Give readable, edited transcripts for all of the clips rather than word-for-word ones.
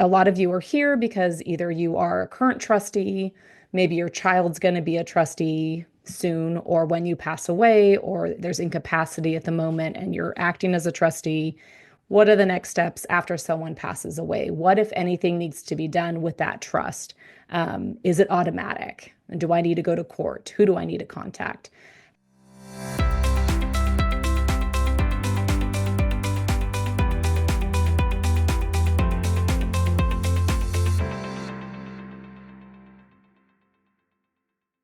a lot of you are here because either you are a current trustee, maybe your child's going to be a trustee soon, or when you pass away, or there's incapacity at the moment and you're acting as a trustee. What are the next steps after someone passes away? What, if anything, needs to be done with that trust? Is it automatic? Do I need to go to court? Who do I need to contact?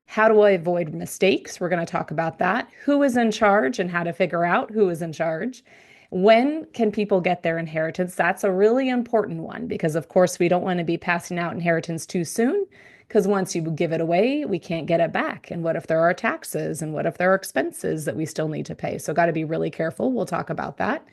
How do I avoid mistakes? We're going to talk about that. Who is in charge and how to figure out who is in charge. When can people get their inheritance? That's a really important one because, of course, we don't want to be passing out inheritance too soon because once you give it away, we can't get it back. And what if there are taxes? And what if there are expenses that we still need to pay? So, got to be really careful. We'll talk about that.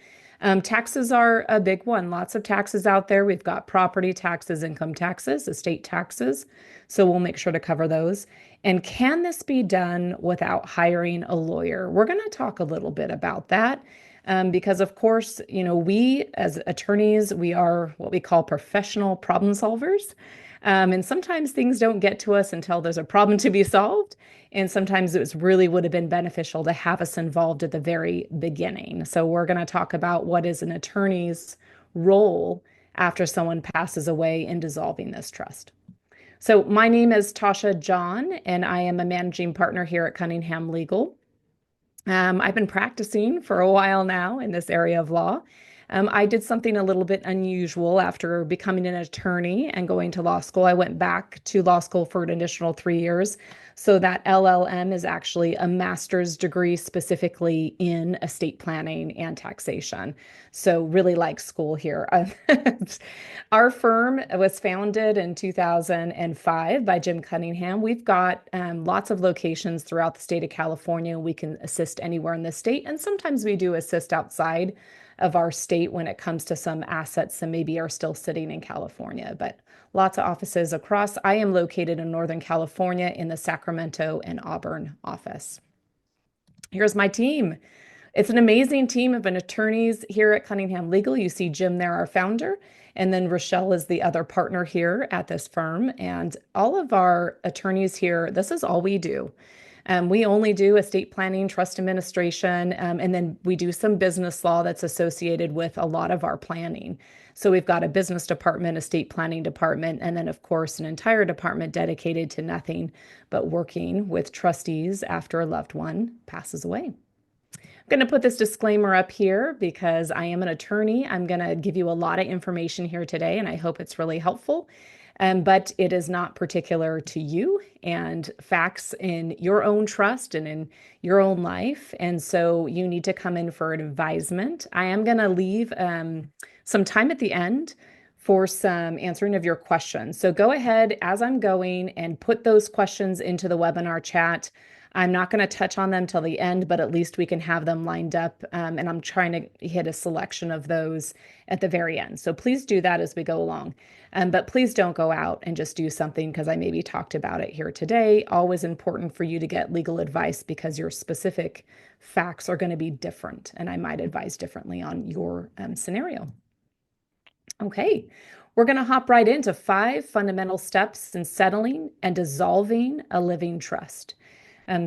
Taxes are a big one. Lots of taxes out there. We've got property taxes, income taxes, estate taxes. So we'll make sure to cover those. And can this be done without hiring a lawyer? We're going to talk a little bit about that. Because of course, we as attorneys, we are what we call professional problem solvers. And sometimes things don't get to us until there's a problem to be solved. And sometimes really would have been beneficial to have us involved at the very beginning. So we're going to talk about what is an attorney's role after someone passes away in dissolving this trust. So my name is Tasha Jahn, and I am a managing partner here at Cunningham Legal. I've been practicing for a while now in this area of law. I did something a little bit unusual after becoming an attorney and going to law school. I went back to law school for an additional 3 years. So that LLM is actually a master's degree specifically in estate planning and taxation. So really like school here. Our firm was founded in 2005 by Jim Cunningham. We've got lots of locations throughout the state of California. We can assist anywhere in the state, and sometimes we do assist outside of our state when it comes to some assets that maybe are still sitting in California, but lots of offices across. I am located in Northern California in the Sacramento and Auburn office. Here's my team. It's an amazing team of attorneys here at Cunningham Legal. You see Jim there, our founder, and then Rochelle is the other partner here at this firm. And all of our attorneys here, this is all we do. We only do estate planning, trust administration, and then we do some business law that's associated with a lot of our planning. So we've got a business department, estate planning department, and then, of course, an entire department dedicated to nothing but working with trustees after a loved one passes away. I'm going to put this disclaimer up here because I am an attorney. I'm going to give you a lot of information here today, and I hope it's really helpful. But it is not particular to you and facts in your own trust and in your own life. And so you need to come in for an advisement. I am going to leave some time at the end for some answering of your questions. So go ahead as I'm going and put those questions into the webinar chat. I'm not going to touch on them till the end, but at least we can have them lined up. And I'm trying to hit a selection of those at the very end. So please do that as we go along. But please don't go out and just do something because I maybe talked about it here today. Always important for you to get legal advice because your specific facts are going to be different. And I might advise differently on your scenario. Okay, we're going to hop right into 5 fundamental steps in settling and dissolving a living trust.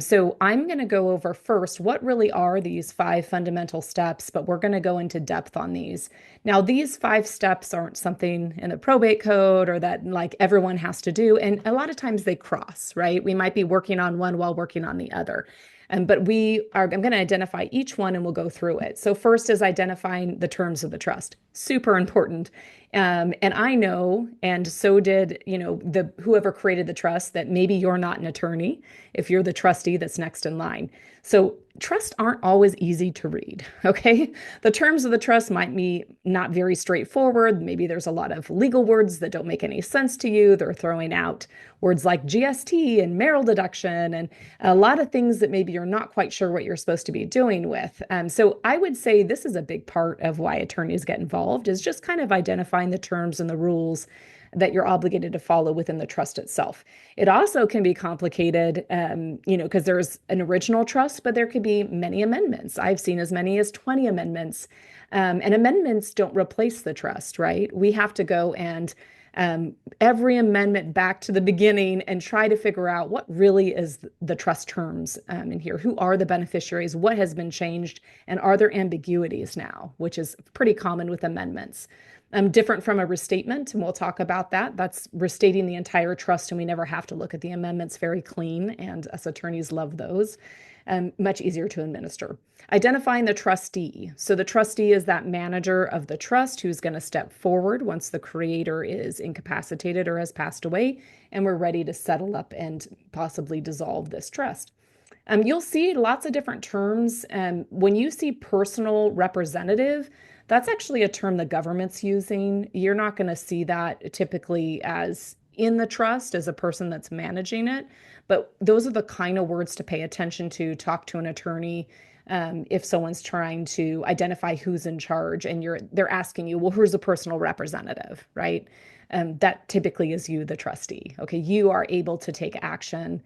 So I'm going to go over first what really are these 5 fundamental steps, but we're going to go into depth on these. Now, these 5 steps aren't something in the probate code or that like everyone has to do. And a lot of times they cross, right? We might be working on one while working on the other. But I'm going to identify each one and we'll go through it. So first is identifying the terms of the trust. Super important. And I know, and so did, whoever created the trust, that maybe you're not an attorney if you're the trustee that's next in line. So trusts aren't always easy to read, okay? The terms of the trust might be not very straightforward. Maybe there's a lot of legal words that don't make any sense to you. They're throwing out words like GST and marital deduction and a lot of things that maybe you're not quite sure what you're supposed to be doing with. So I would say this is a big part of why attorneys get involved, is just kind of identifying define the terms and the rules that you're obligated to follow within the trust itself. It also can be complicated, because there's an original trust, but there could be many amendments. I've seen as many as 20 amendments. And amendments don't replace the trust, right? We have to go and every amendment back to the beginning and try to figure out what really is the trust terms in here. Who are the beneficiaries? What has been changed? And are there ambiguities now, which is pretty common with amendments. Different from a restatement, and we'll talk about that. That's restating the entire trust, and we never have to look at the amendments. Very clean, and us attorneys love those. Much easier to administer. Identifying the trustee. So the trustee is that manager of the trust who's going to step forward once the creator is incapacitated or has passed away, and we're ready to settle up and possibly dissolve this trust. You'll see lots of different terms. When you see personal representative, that's actually a term the government's using. You're not going to see that typically as in the trust as a person that's managing it, but those are the kind of words to pay attention to. Talk to an attorney if someone's trying to identify who's in charge and they're asking you, well, who's a personal representative, right? That typically is you, the trustee. Okay, you are able to take action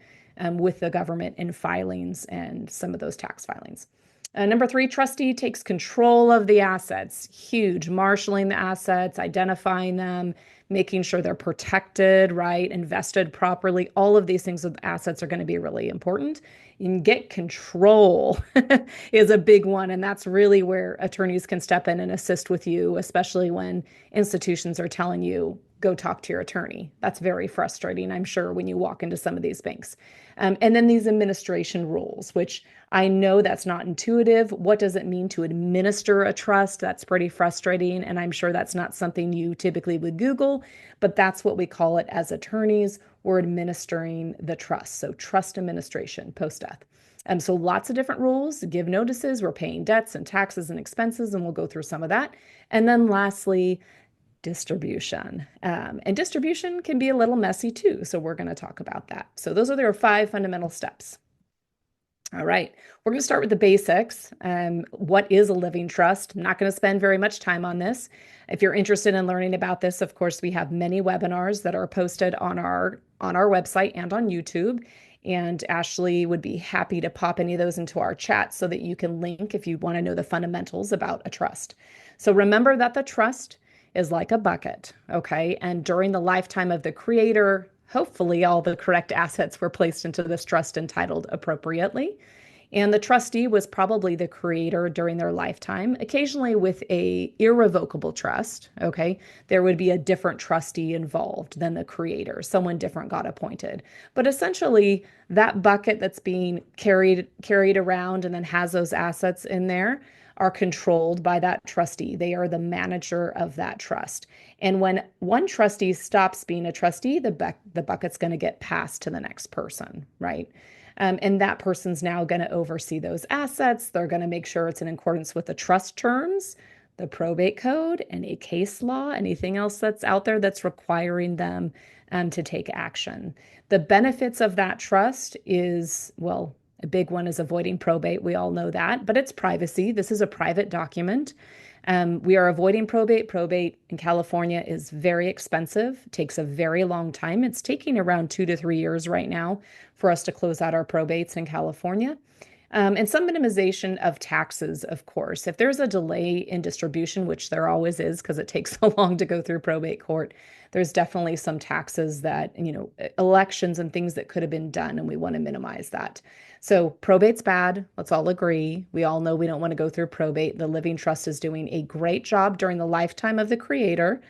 with the government in filings and some of those tax filings. Number 3, trustee takes control of the assets. Huge. Marshaling the assets, identifying them, making sure they're protected, right? Invested properly. All of these things with assets are going to be really important. And get control is a big one. And that's really where attorneys can step in and assist with you, especially when institutions are telling you, go talk to your attorney. That's very frustrating, I'm sure, when you walk into some of these banks. And then these administration rules, which I know that's not intuitive. What does it mean to administer a trust? That's pretty frustrating. And I'm sure that's not something you typically would Google, but that's what we call it as attorneys. We're administering the trust. So trust administration post-death. So lots of different rules, give notices, we're paying debts and taxes and expenses, and we'll go through some of that. And then lastly, distribution. And distribution can be a little messy too. So we're going to talk about that. So those are their 5 fundamental steps. All right, we're going to start with the basics. What is a living trust? I'm not going to spend very much time on this. If you're interested in learning about this, of course, we have many webinars that are posted on our website and on YouTube. And Ashley would be happy to pop any of those into our chat so that you can link if you want to know the fundamentals about a trust. So remember that the trust is like a bucket, okay? And during the lifetime of the creator, hopefully all the correct assets were placed into this trust and titled appropriately. And the trustee was probably the creator during their lifetime. Occasionally with a irrevocable trust, okay, there would be a different trustee involved than the creator. Someone different got appointed. But essentially, that bucket that's being carried around and then has those assets in there are controlled by that trustee. They are the manager of that trust. And when one trustee stops being a trustee, the bucket's going to get passed to the next person, right? And that person's now going to oversee those assets. They're going to make sure it's in accordance with the trust terms, the probate code, any case law, anything else that's out there that's requiring them to take action. The benefits of that trust is, well, a big one is avoiding probate. We all know that, but it's privacy. This is a private document. We are avoiding probate. Probate in California is very expensive, takes a very long time. It's taking around 2 to 3 years right now for us to close out our probates in California. And some minimization of taxes, of course. If there's a delay in distribution, which there always is because it takes so long to go through probate court, there's definitely some taxes that, elections and things that could have been done, and we want to minimize that. So probate's bad. Let's all agree. We all know we don't want to go through probate. The living trust is doing a great job during the lifetime of the creator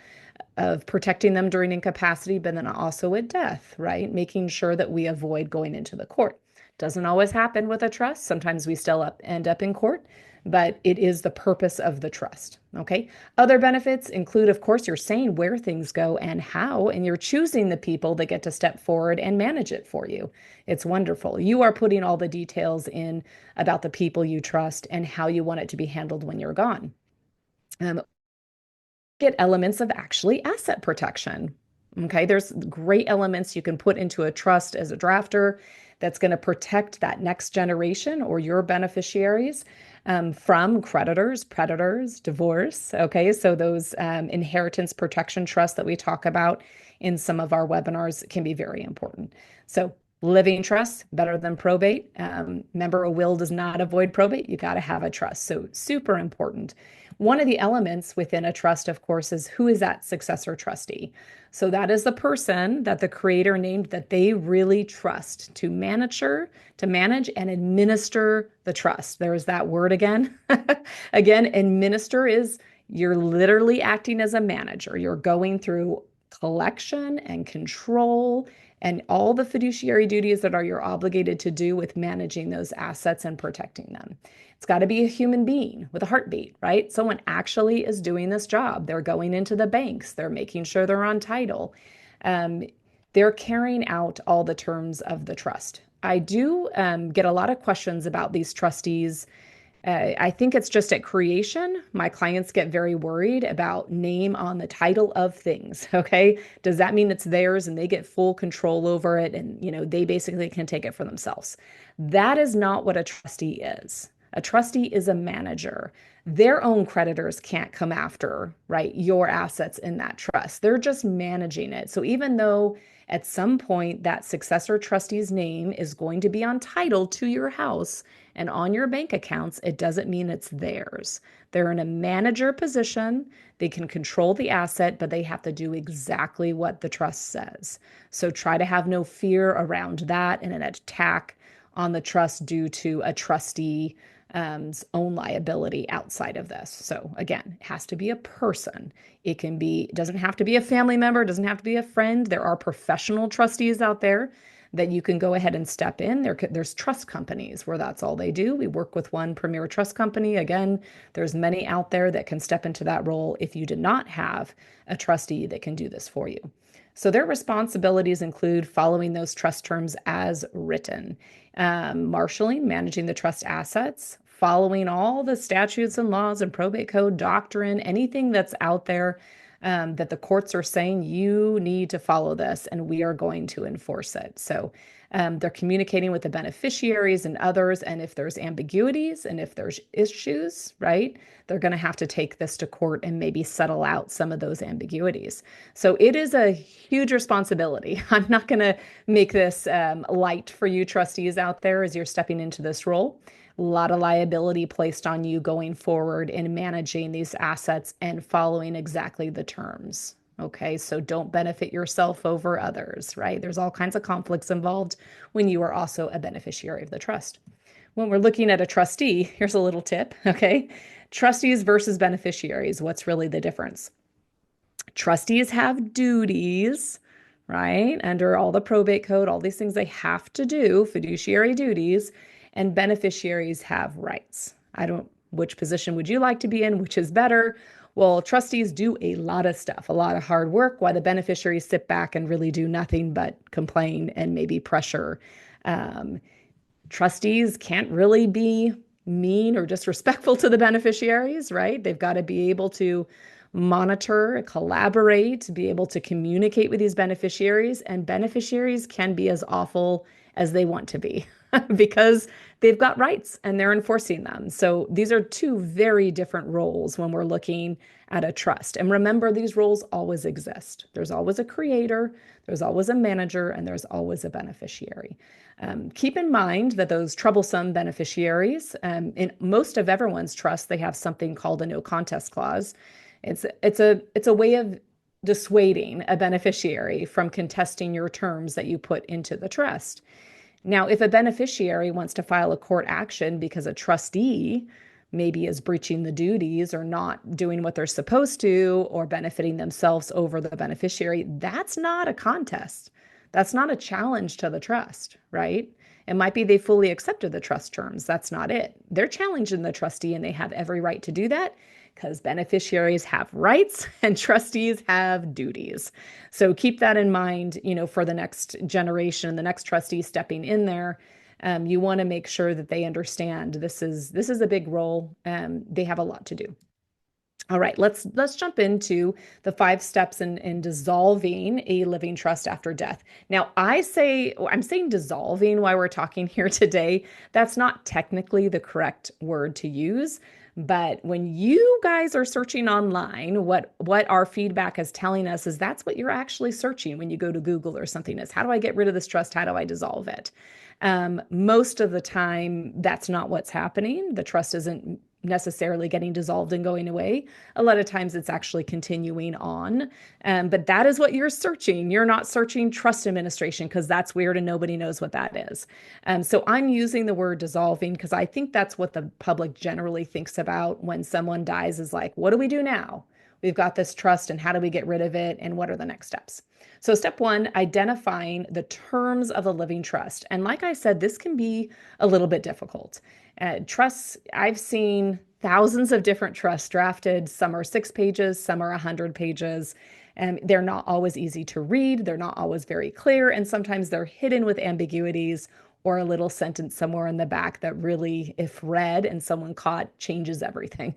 of protecting them during incapacity, but then also at death, right? Making sure that we avoid going into the court. Doesn't always happen with a trust. Sometimes we still end up in court, but it is the purpose of the trust, okay? Other benefits include, of course, you're saying where things go and how, and you're choosing the people that get to step forward and manage it for you. It's wonderful. You are putting all the details in about the people you trust and how you want it to be handled when you're gone. Get elements of actually asset protection. Okay, there's great elements you can put into a trust as a drafter that's going to protect that next generation or your beneficiaries. from creditors, predators, divorce. Okay, so those inheritance protection trusts that we talk about in some of our webinars can be very important. So living trust, better than probate. Remember, a will does not avoid probate. You got to have a trust. So super important. One of the elements within a trust, of course, is who is that successor trustee? So that is the person that the creator named that they really trust to manage and administer the trust. There's that word again. Again, administer is you're literally acting as a manager. You're going through collection and control and all the fiduciary duties that are you're obligated to do with managing those assets and protecting them. It's got to be a human being with a heartbeat, right? Someone actually is doing this job. They're going into the banks. They're making sure they're on title. Um, they're carrying out all the terms of the trust. I do get a lot of questions about these trustees. I think it's just at creation. My clients get very worried about name on the title of things. Okay. Does that mean it's theirs and they get full control over it and, they basically can take it for themselves? That is not what a trustee is. A trustee is a manager. Their own creditors can't come after, right, your assets in that trust. They're just managing it. So even though at some point that successor trustee's name is going to be on title to your house and on your bank accounts, it doesn't mean it's theirs. They're in a manager position. They can control the asset, but they have to do exactly what the trust says. So try to have no fear around that and an attack on the trust due to a trustee own liability outside of this. So again, it has to be a person. It doesn't have to be a family member, doesn't have to be a friend. There are professional trustees out there that you can go ahead and step in. There's trust companies where that's all they do. We work with one premier trust company. Again, there's many out there that can step into that role if you did not have a trustee that can do this for you. So their responsibilities include following those trust terms as written, marshaling, managing the trust assets, following all the statutes and laws and probate code doctrine, anything that's out there that the courts are saying you need to follow this and we are going to enforce it. So they're communicating with the beneficiaries and others. And if there's ambiguities and if there's issues, right, they're going to have to take this to court and maybe settle out some of those ambiguities. So it is a huge responsibility. I'm not going to make this light for you trustees out there as you're stepping into this role. A lot of liability placed on you going forward in managing these assets and following exactly the terms. Okay, so don't benefit yourself over others, right? There's all kinds of conflicts involved when you are also a beneficiary of the trust. When we're looking at a trustee, here's a little tip, okay? Trustees versus beneficiaries, what's really the difference? Trustees have duties, right? Under all the probate code, all these things they have to do, fiduciary duties, and beneficiaries have rights. Which position would you like to be in? Which is better? Well, trustees do a lot of stuff, a lot of hard work, while the beneficiaries sit back and really do nothing but complain and maybe pressure. Trustees can't really be mean or disrespectful to the beneficiaries, right? They've got to be able to monitor, collaborate, be able to communicate with these beneficiaries, and beneficiaries can be as awful as they want to be because they've got rights and they're enforcing them. So these are two very different roles when we're looking at a trust. And remember, these roles always exist. There's always a creator, there's always a manager, and there's always a beneficiary. Keep in mind that those troublesome beneficiaries, in most of everyone's trust, they have something called a no contest clause. It's a way of dissuading a beneficiary from contesting your terms that you put into the trust. Now, if a beneficiary wants to file a court action because a trustee maybe is breaching the duties or not doing what they're supposed to or benefiting themselves over the beneficiary, that's not a contest. That's not a challenge to the trust, right? It might be they fully accepted the trust terms. That's not it. They're challenging the trustee and they have every right to do that because beneficiaries have rights and trustees have duties. So keep that in mind, for the next generation, the next trustee stepping in there. You want to make sure that they understand this is a big role. They have a lot to do. All right, let's jump into the 5 steps in dissolving a living trust after death. Now, I'm saying dissolving while we're talking here today. That's not technically the correct word to use, but when you guys are searching online, what our feedback is telling us is that's what you're actually searching when you go to Google or something is how do I get rid of this trust? How do I dissolve it? Most of the time, that's not what's happening. The trust isn't necessarily getting dissolved and going away. A lot of times it's actually continuing on. But that is what you're searching. You're not searching trust administration because that's weird and nobody knows what that is. So I'm using the word dissolving because I think that's what the public generally thinks about when someone dies is like, what do we do now? We've got this trust and how do we get rid of it and what are the next steps? So step one, identifying the terms of a living trust. And like I said, this can be a little bit difficult. Trusts, I've seen thousands of different trusts drafted. Some are 6 pages, some are 100 pages. And they're not always easy to read. They're not always very clear. And sometimes they're hidden with ambiguities or a little sentence somewhere in the back that really, if read and someone caught, changes everything.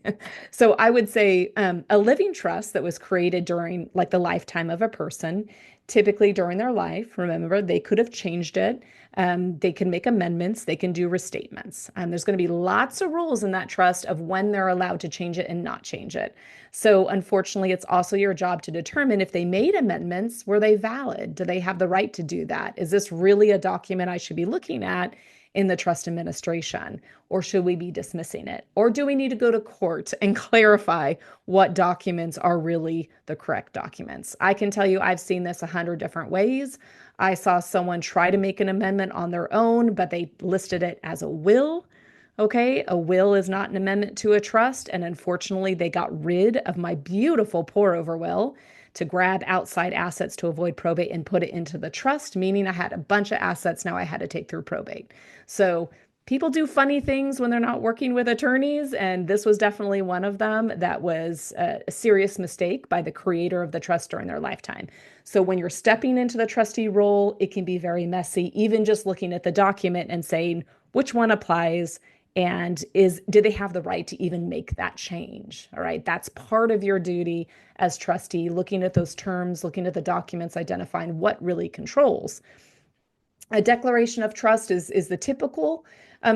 So I would say a living trust that was created during like the lifetime of a person, typically during their life, remember, they could have changed it. They can make amendments, they can do restatements. There's going to be lots of rules in that trust of when they're allowed to change it and not change it. So unfortunately, it's also your job to determine if they made amendments, were they valid? Do they have the right to do that? Is this really a document I should be looking at in the trust administration? Or should we be dismissing it? Or do we need to go to court and clarify what documents are really the correct documents? I can tell you I've seen this 100 different ways. I saw someone try to make an amendment on their own, but they listed it as a will. Okay, a will is not an amendment to a trust. And unfortunately, they got rid of my beautiful pour over will to grab outside assets to avoid probate and put it into the trust, meaning I had a bunch of assets now I had to take through probate. So people do funny things when they're not working with attorneys, and this was definitely one of them that was a serious mistake by the creator of the trust during their lifetime. So when you're stepping into the trustee role, it can be very messy, even just looking at the document and saying which one applies and do they have the right to even make that change? All right, that's part of your duty as trustee, looking at those terms, looking at the documents, identifying what really controls. A declaration of trust is the typical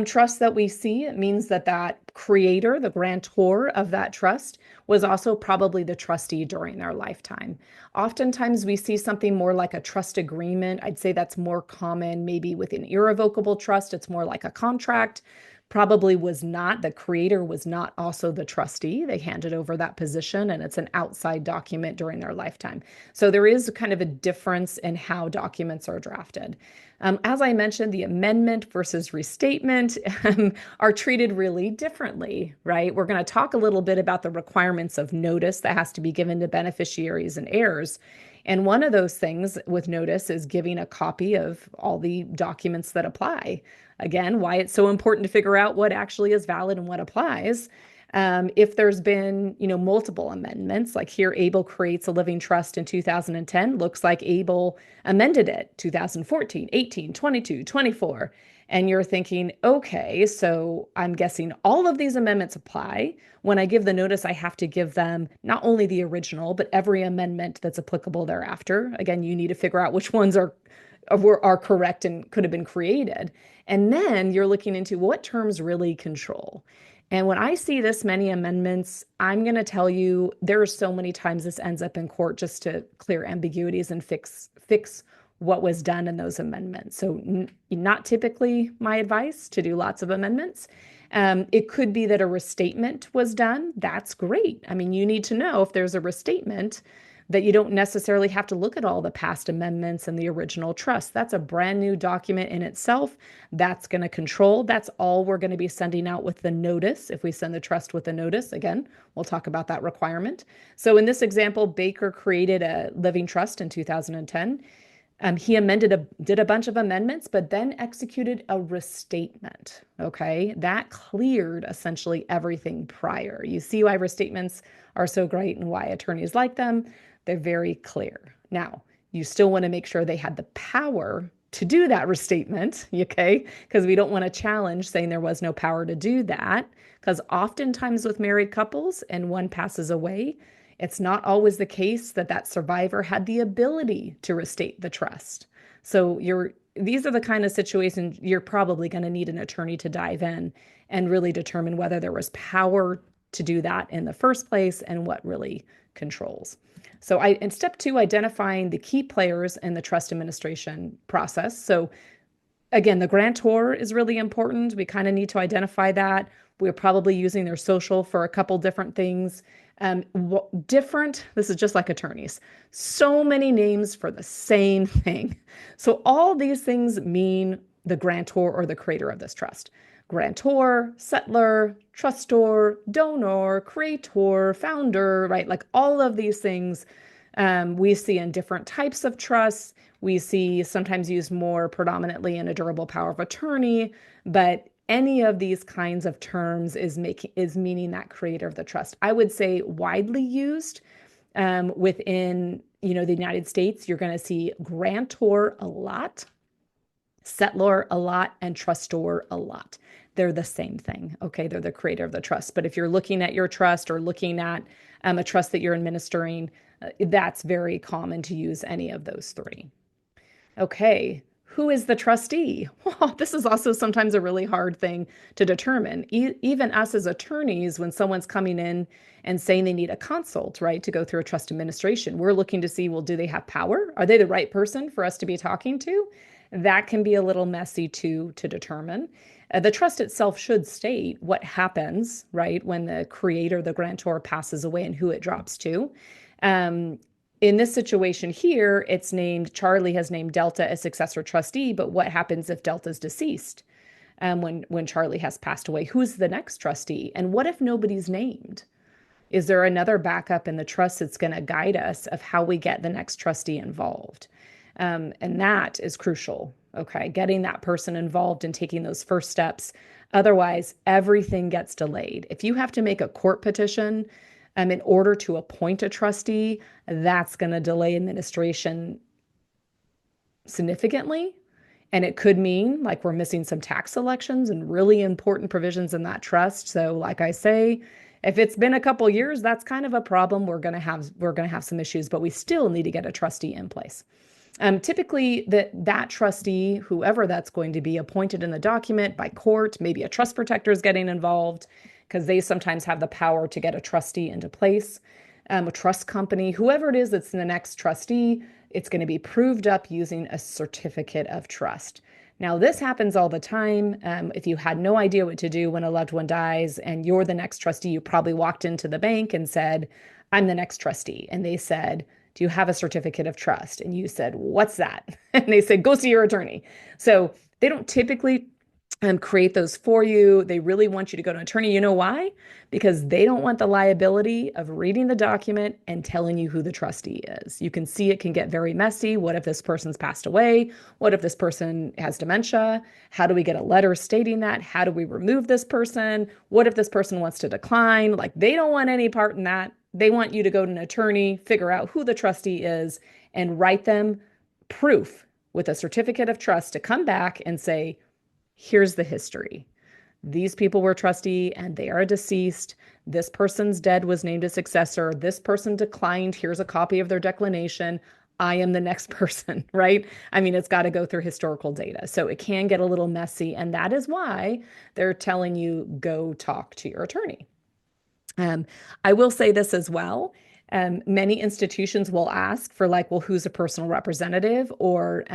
trust that we see. It means that that creator, the grantor of that trust, was also probably the trustee during their lifetime. Oftentimes we see something more like a trust agreement. I'd say that's more common maybe with an irrevocable trust. It's more like a contract. Probably was not, the creator was not also the trustee. They handed over that position and it's an outside document during their lifetime. So there is kind of a difference in how documents are drafted. As I mentioned, the amendment versus restatement are treated really differently, right? We're going to talk a little bit about the requirements of notice that has to be given to beneficiaries and heirs. And one of those things with notice is giving a copy of all the documents that apply. Again, why it's so important to figure out what actually is valid and what applies. If there's been, multiple amendments, like here, Abel creates a living trust in 2010, looks like Abel amended it 2014, 18, 22, 24. And you're thinking, okay, so I'm guessing all of these amendments apply. When I give the notice, I have to give them not only the original, but every amendment that's applicable thereafter. Again, you need to figure out which ones are correct and could have been created. And then you're looking into what terms really control. And when I see this many amendments, I'm going to tell you there are so many times this ends up in court just to clear ambiguities and fix what was done in those amendments. So not typically my advice to do lots of amendments. It could be that a restatement was done. That's great. I mean, you need to know if there's a restatement that you don't necessarily have to look at all the past amendments and the original trust. That's a brand new document in itself. That's going to control. That's all we're going to be sending out with the notice. If we send the trust with the notice, again, we'll talk about that requirement. So in this example, Baker created a living trust in 2010. He did a bunch of amendments, but then executed a restatement. Okay, that cleared essentially everything prior. You see why restatements are so great and why attorneys like them. They're very clear. Now, you still want to make sure they had the power to do that restatement, okay? Because we don't want to challenge saying there was no power to do that. Because oftentimes with married couples and one passes away, it's not always the case that that survivor had the ability to restate the trust. So these are the kind of situations you're probably going to need an attorney to dive in and really determine whether there was power to do that in the first place and what really controls. So in step two, identifying the key players in the trust administration process. So again, the grantor is really important. We kind of need to identify that. We're probably using their social for a couple different things. This is just like attorneys. So many names for the same thing. So all these things mean the grantor or the creator of this trust. Grantor, settlor, trustor, donor, creator, founder, right? Like all of these things we see in different types of trusts. We see sometimes used more predominantly in a durable power of attorney, but any of these kinds of terms is meaning that creator of the trust. I would say widely used within the United States. You're going to see grantor a lot, settlor a lot, and trustor a lot. They're the same thing. Okay, they're the creator of the trust. But if you're looking at your trust or looking at a trust that you're administering, that's very common to use any of those three. Okay, who is the trustee? Well, this is also sometimes a really hard thing to determine. Even us as attorneys, when someone's coming in and saying they need a consult, right, to go through a trust administration, we're looking to see, well, do they have power? Are they the right person for us to be talking to? That can be a little messy to determine. The trust itself should state what happens, right, when the creator, the grantor, passes away and who it drops to. In this situation here, it's named, Charlie has named Delta as successor trustee, but what happens if Delta's deceased? When Charlie has passed away, who's the next trustee? And what if nobody's named? Is there another backup in the trust that's going to guide us of how we get the next trustee involved? And that is crucial, okay? Getting that person involved and taking those first steps. Otherwise, everything gets delayed. If you have to make a court petition in order to appoint a trustee, that's going to delay administration significantly. And it could mean like we're missing some tax elections and really important provisions in that trust. So like I say, if it's been a couple years, that's kind of a problem. We're going to have some issues, but we still need to get a trustee in place. Typically, that trustee, whoever that's going to be, appointed in the document by court, maybe a trust protector is getting involved because they sometimes have the power to get a trustee into place. A trust company, whoever it is that's the next trustee, it's going to be proved up using a certificate of trust. Now, this happens all the time. If you had no idea what to do when a loved one dies and you're the next trustee, you probably walked into the bank and said, I'm the next trustee. And they said, do you have a certificate of trust? And you said, what's that? And they said, go see your attorney. So they don't typically create those for you. They really want you to go to an attorney. You know why? Because they don't want the liability of reading the document and telling you who the trustee is. You can see it can get very messy. What if this person's passed away? What if this person has dementia? How do we get a letter stating that? How do we remove this person? What if this person wants to decline? Like, they don't want any part in that. They want you to go to an attorney, figure out who the trustee is, and write them proof with a certificate of trust to come back and say, here's the history. These people were trustee and they are deceased. This person's dead, was named a successor. This person declined. Here's a copy of their declination. I am the next person, right? I mean, it's got to go through historical data. So it can get a little messy. And that is why they're telling you, go talk to your attorney. I will say this as well. Many institutions will ask for like, well, who's a personal representative, or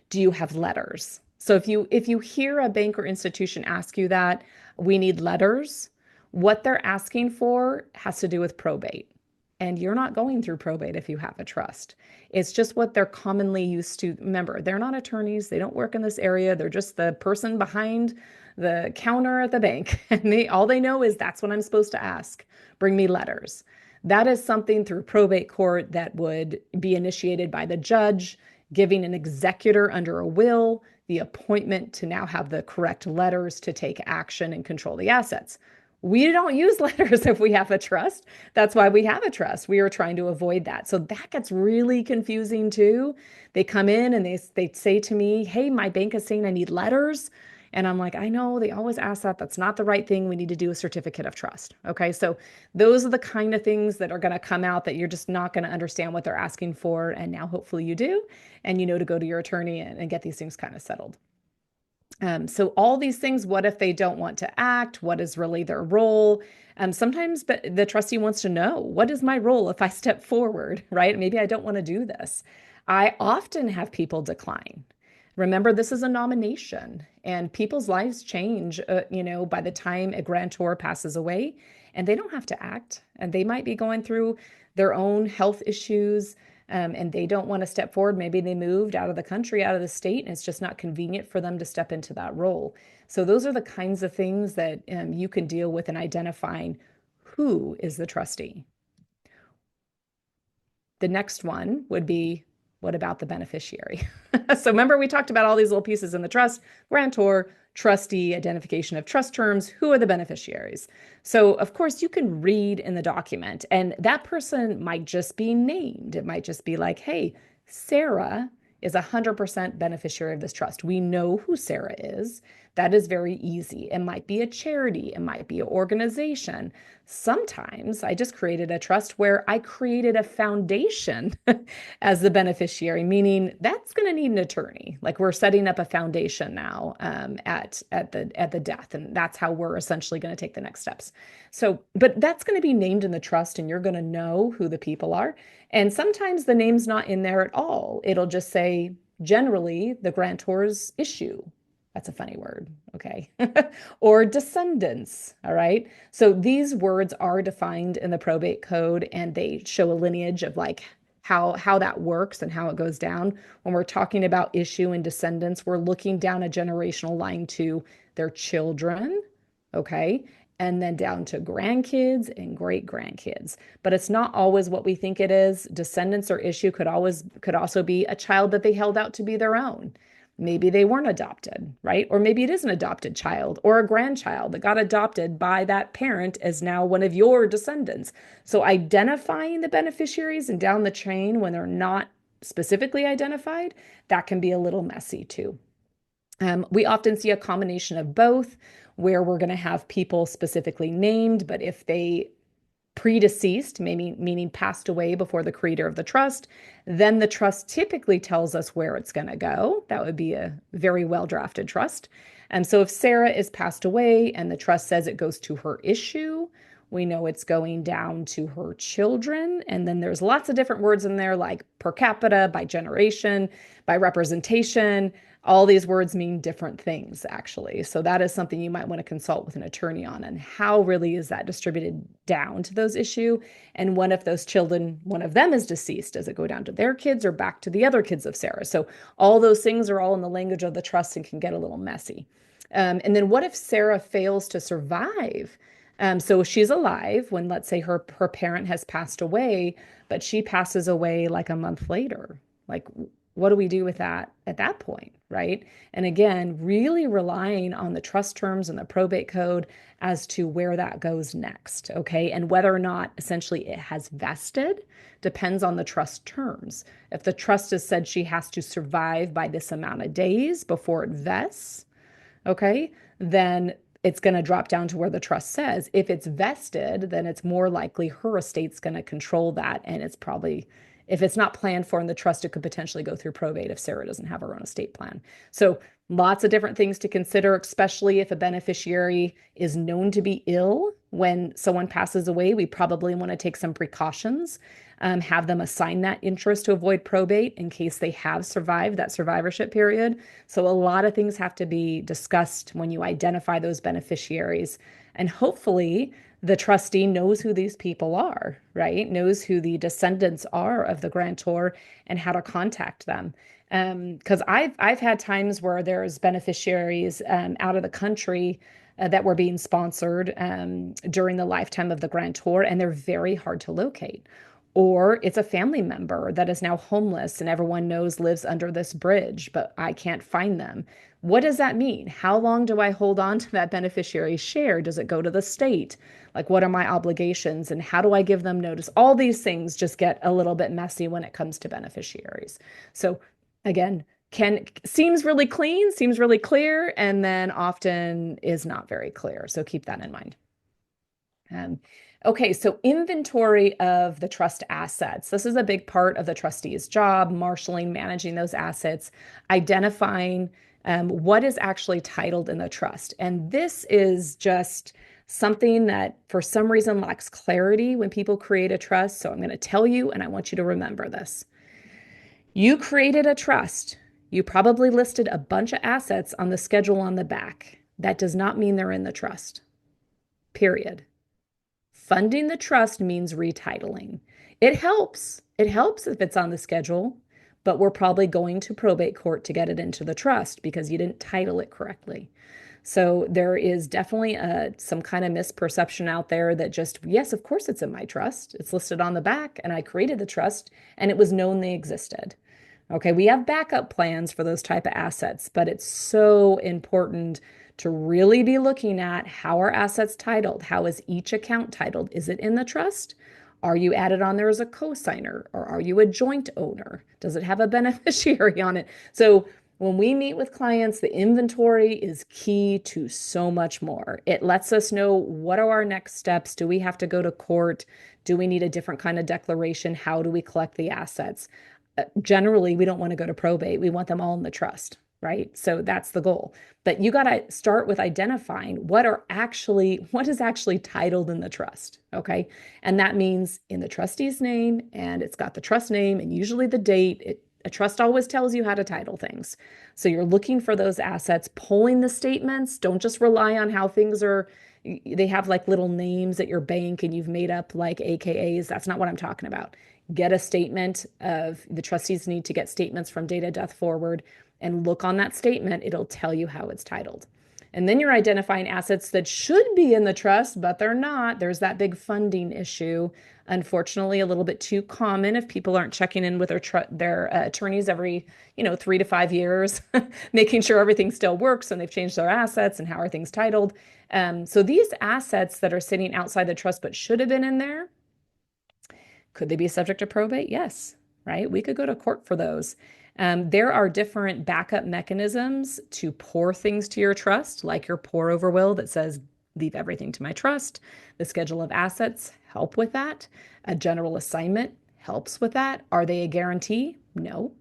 do you have letters? So if you hear a bank or institution ask you that, we need letters, what they're asking for has to do with probate. And you're not going through probate if you have a trust. It's just what they're commonly used to. Remember, they're not attorneys. They don't work in this area. They're just the person behind the counter at the bank. And all they know is that's what I'm supposed to ask. Bring me letters. That is something through probate court that would be initiated by the judge, giving an executor under a will the appointment to now have the correct letters to take action and control the assets. We don't use letters if we have a trust. That's why we have a trust. We are trying to avoid that. So that gets really confusing too. They come in and they say to me, "Hey, my bank is saying I need letters." And I'm like, "I know, they always ask that. That's not the right thing. We need to do a certificate of trust." Okay? So those are the kind of things that are going to come out that you're just not going to understand what they're asking for. And now hopefully you do, and you know to go to your attorney and get these things kind of settled. So all these things, what if they don't want to act? What is really their role? Sometimes the trustee wants to know, what is my role if I step forward, right? Maybe I don't want to do this. I often have people decline. Remember, this is a nomination and people's lives change, by the time a grantor passes away, and they don't have to act, and they might be going through their own health issues, and they don't want to step forward. Maybe they moved out of the country, out of the state, and it's just not convenient for them to step into that role. So those are the kinds of things that you can deal with in identifying who is the trustee. The next one would be, what about the beneficiary? So remember, we talked about all these little pieces in the trust: grantor, trustee, identification of trust terms, who are the beneficiaries. So of course you can read in the document, and that person might just be named. It might just be like, hey, Sarah is 100% beneficiary of this trust. We know who Sarah is. That is very easy. It might be a charity, it might be an organization. Sometimes I just created a trust where I created a foundation as the beneficiary, meaning that's going to need an attorney. Like, we're setting up a foundation now, at the death, and that's how we're essentially going to take the next steps. So, but that's going to be named in the trust, and you're going to know who the people are. And sometimes the name's not in there at all. It'll just say, generally, the grantor's issue. That's a funny word, okay? Or descendants, all right? So these words are defined in the probate code, and they show a lineage of like how that works and how it goes down. When we're talking about issue and descendants, we're looking down a generational line to their children, okay? And then down to grandkids and great grandkids. But it's not always what we think it is. Descendants or issue could also be a child that they held out to be their own. Maybe they weren't adopted, right? Or maybe it is an adopted child or a grandchild that got adopted by that parent as now one of your descendants. So identifying the beneficiaries and down the chain when they're not specifically identified, that can be a little messy too. We often see a combination of both, where we're going to have people specifically named, but if they predeceased, maybe meaning passed away before the creator of the trust, then the trust typically tells us where it's going to go. That would be a very well drafted trust. And so if Sarah is passed away and the trust says it goes to her issue, we know it's going down to her children. And then there's lots of different words in there, like per capita, by generation, by representation. All these words mean different things, actually. So that is something you might want to consult with an attorney on, and how really is that distributed down to those issue? And what if those children, one of them is deceased? Does it go down to their kids or back to the other kids of Sarah? So all those things are all in the language of the trust and can get a little messy. And then what if Sarah fails to survive? So she's alive when, let's say, her parent has passed away, but she passes away like a month later. Like, what do we do with that at that point, right? And again, really relying on the trust terms and the probate code as to where that goes next, okay? And whether or not essentially it has vested depends on the trust terms. If the trust has said she has to survive by this amount of days before it vests, okay, then it's going to drop down to where the trust says. If it's vested, then it's more likely her estate's going to control that, and it's probably, if it's not planned for in the trust, it could potentially go through probate if Sarah doesn't have her own estate plan. So lots of different things to consider, especially if a beneficiary is known to be ill when someone passes away. We probably want to take some precautions, have them assign that interest to avoid probate in case they have survived that survivorship period. So a lot of things have to be discussed when you identify those beneficiaries. And hopefully the trustee knows who these people are, right? Knows who the descendants are of the grantor and how to contact them. Because I've had times where there's beneficiaries out of the country that were being sponsored during the lifetime of the grantor, and they're very hard to locate. Or it's a family member that is now homeless and everyone knows lives under this bridge, but I can't find them. What does that mean? How long do I hold on to that beneficiary share? Does it go to the state? Like, what are my obligations and how do I give them notice? All these things just get a little bit messy when it comes to beneficiaries. So, again, can seems really clean, seems really clear, and then often is not very clear. So keep that in mind. Um, okay, so inventory of the trust assets. This is a big part of the trustee's job, marshaling, managing those assets, identifying what is actually titled in the trust. And this is just something that for some reason lacks clarity when people create a trust. So I'm going to tell you, and I want you to remember this. You created a trust. You probably listed a bunch of assets on the schedule on the back. That does not mean they're in the trust, period. Funding the trust means retitling. It helps. It helps if it's on the schedule, but we're probably going to probate court to get it into the trust because you didn't title it correctly. So there is definitely some kind of misperception out there that just, yes, of course it's in my trust. It's listed on the back and I created the trust and it was known they existed. Okay, we have backup plans for those type of assets, but it's so important to really be looking at how are assets titled? How is each account titled? Is it in the trust? Are you added on there as a co-signer or are you a joint owner? Does it have a beneficiary on it? So when we meet with clients, the inventory is key to so much more. It lets us know what are our next steps? Do we have to go to court? Do we need a different kind of declaration? How do we collect the assets? Generally, we don't want to go to probate. We want them all in the trust, right? So that's the goal. But you got to start with identifying what is actually titled in the trust, okay? And that means in the trustee's name, and it's got the trust name and usually the date. A trust always tells you how to title things. So you're looking for those assets, pulling the statements. Don't just rely on how things are. They have like little names at your bank and you've made up like AKAs. That's not what I'm talking about. Get a statement of the trustees need to get statements from date of death forward and look on that statement. It'll tell you how it's titled. And then you're identifying assets that should be in the trust, but they're not. There's that big funding issue. Unfortunately, a little bit too common if people aren't checking in with their attorneys every 3 to 5 years, making sure everything still works and they've changed their assets and how are things titled. So these assets that are sitting outside the trust but should have been in there, could they be subject to probate? Yes, right? We could go to court for those. There are different backup mechanisms to pour things to your trust, like your pour over will that says, leave everything to my trust. The schedule of assets help with that. A general assignment helps with that. Are they a guarantee? No.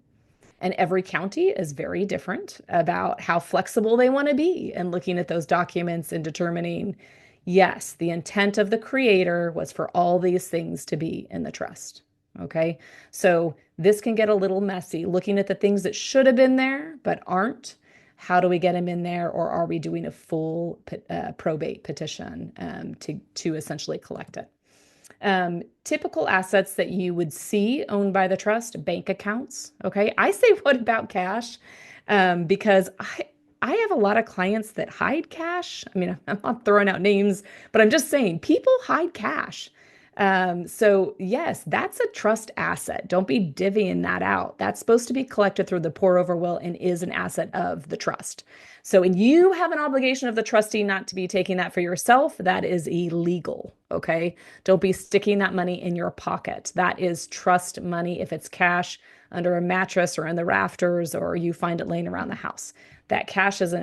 And every county is very different about how flexible they want to be in looking at those documents and determining, yes, the intent of the creator was for all these things to be in the trust. Okay, so this can get a little messy looking at the things that should have been there but aren't. How do we get them in there, or are we doing a full probate petition to essentially collect it? Typical assets that you would see owned by the trust, bank accounts. Okay, I say what about cash? Because I have a lot of clients that hide cash. I mean, I'm not throwing out names, but I'm just saying people hide cash. So yes, that's a trust asset. Don't be divvying that out. That's supposed to be collected through the pour over will and is an asset of the trust. So, and you have an obligation of the trustee not to be taking that for yourself. That is illegal. Okay. Don't be sticking that money in your pocket. That is trust money. If it's cash under a mattress or in the rafters, or you find it laying around the house, that cash is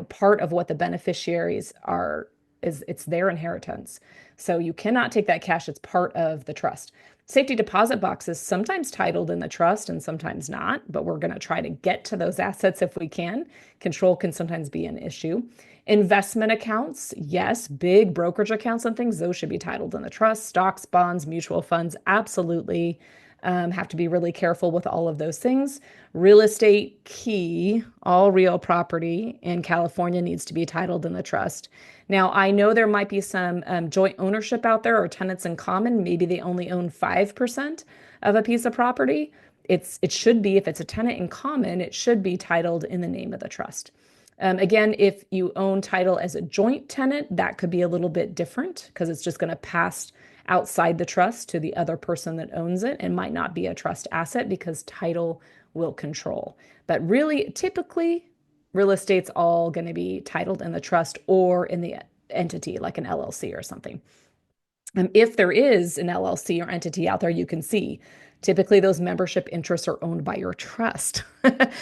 part of what the beneficiaries are, it's their inheritance. So you cannot take that cash. It's part of the trust. Safety deposit boxes sometimes titled in the trust and sometimes not, but we're going to try to get to those assets if we can. Control can sometimes be an issue. Investment accounts, yes, big brokerage accounts and things, those should be titled in the trust. Stocks, bonds, mutual funds, absolutely. Have to be really careful with all of those things. Real estate, key, all real property in California needs to be titled in the trust. Now, I know there might be some joint ownership out there or tenants in common. Maybe they only own 5% of a piece of property. It should be, if it's a tenant in common, it should be titled in the name of the trust. Again, if you own title as a joint tenant, that could be a little bit different because it's just going to pass outside the trust to the other person that owns it and might not be a trust asset because title will control. But really, typically, real estate's all going to be titled in the trust or in the entity, like an LLC or something. If there is an LLC or entity out there, you can see typically those membership interests are owned by your trust.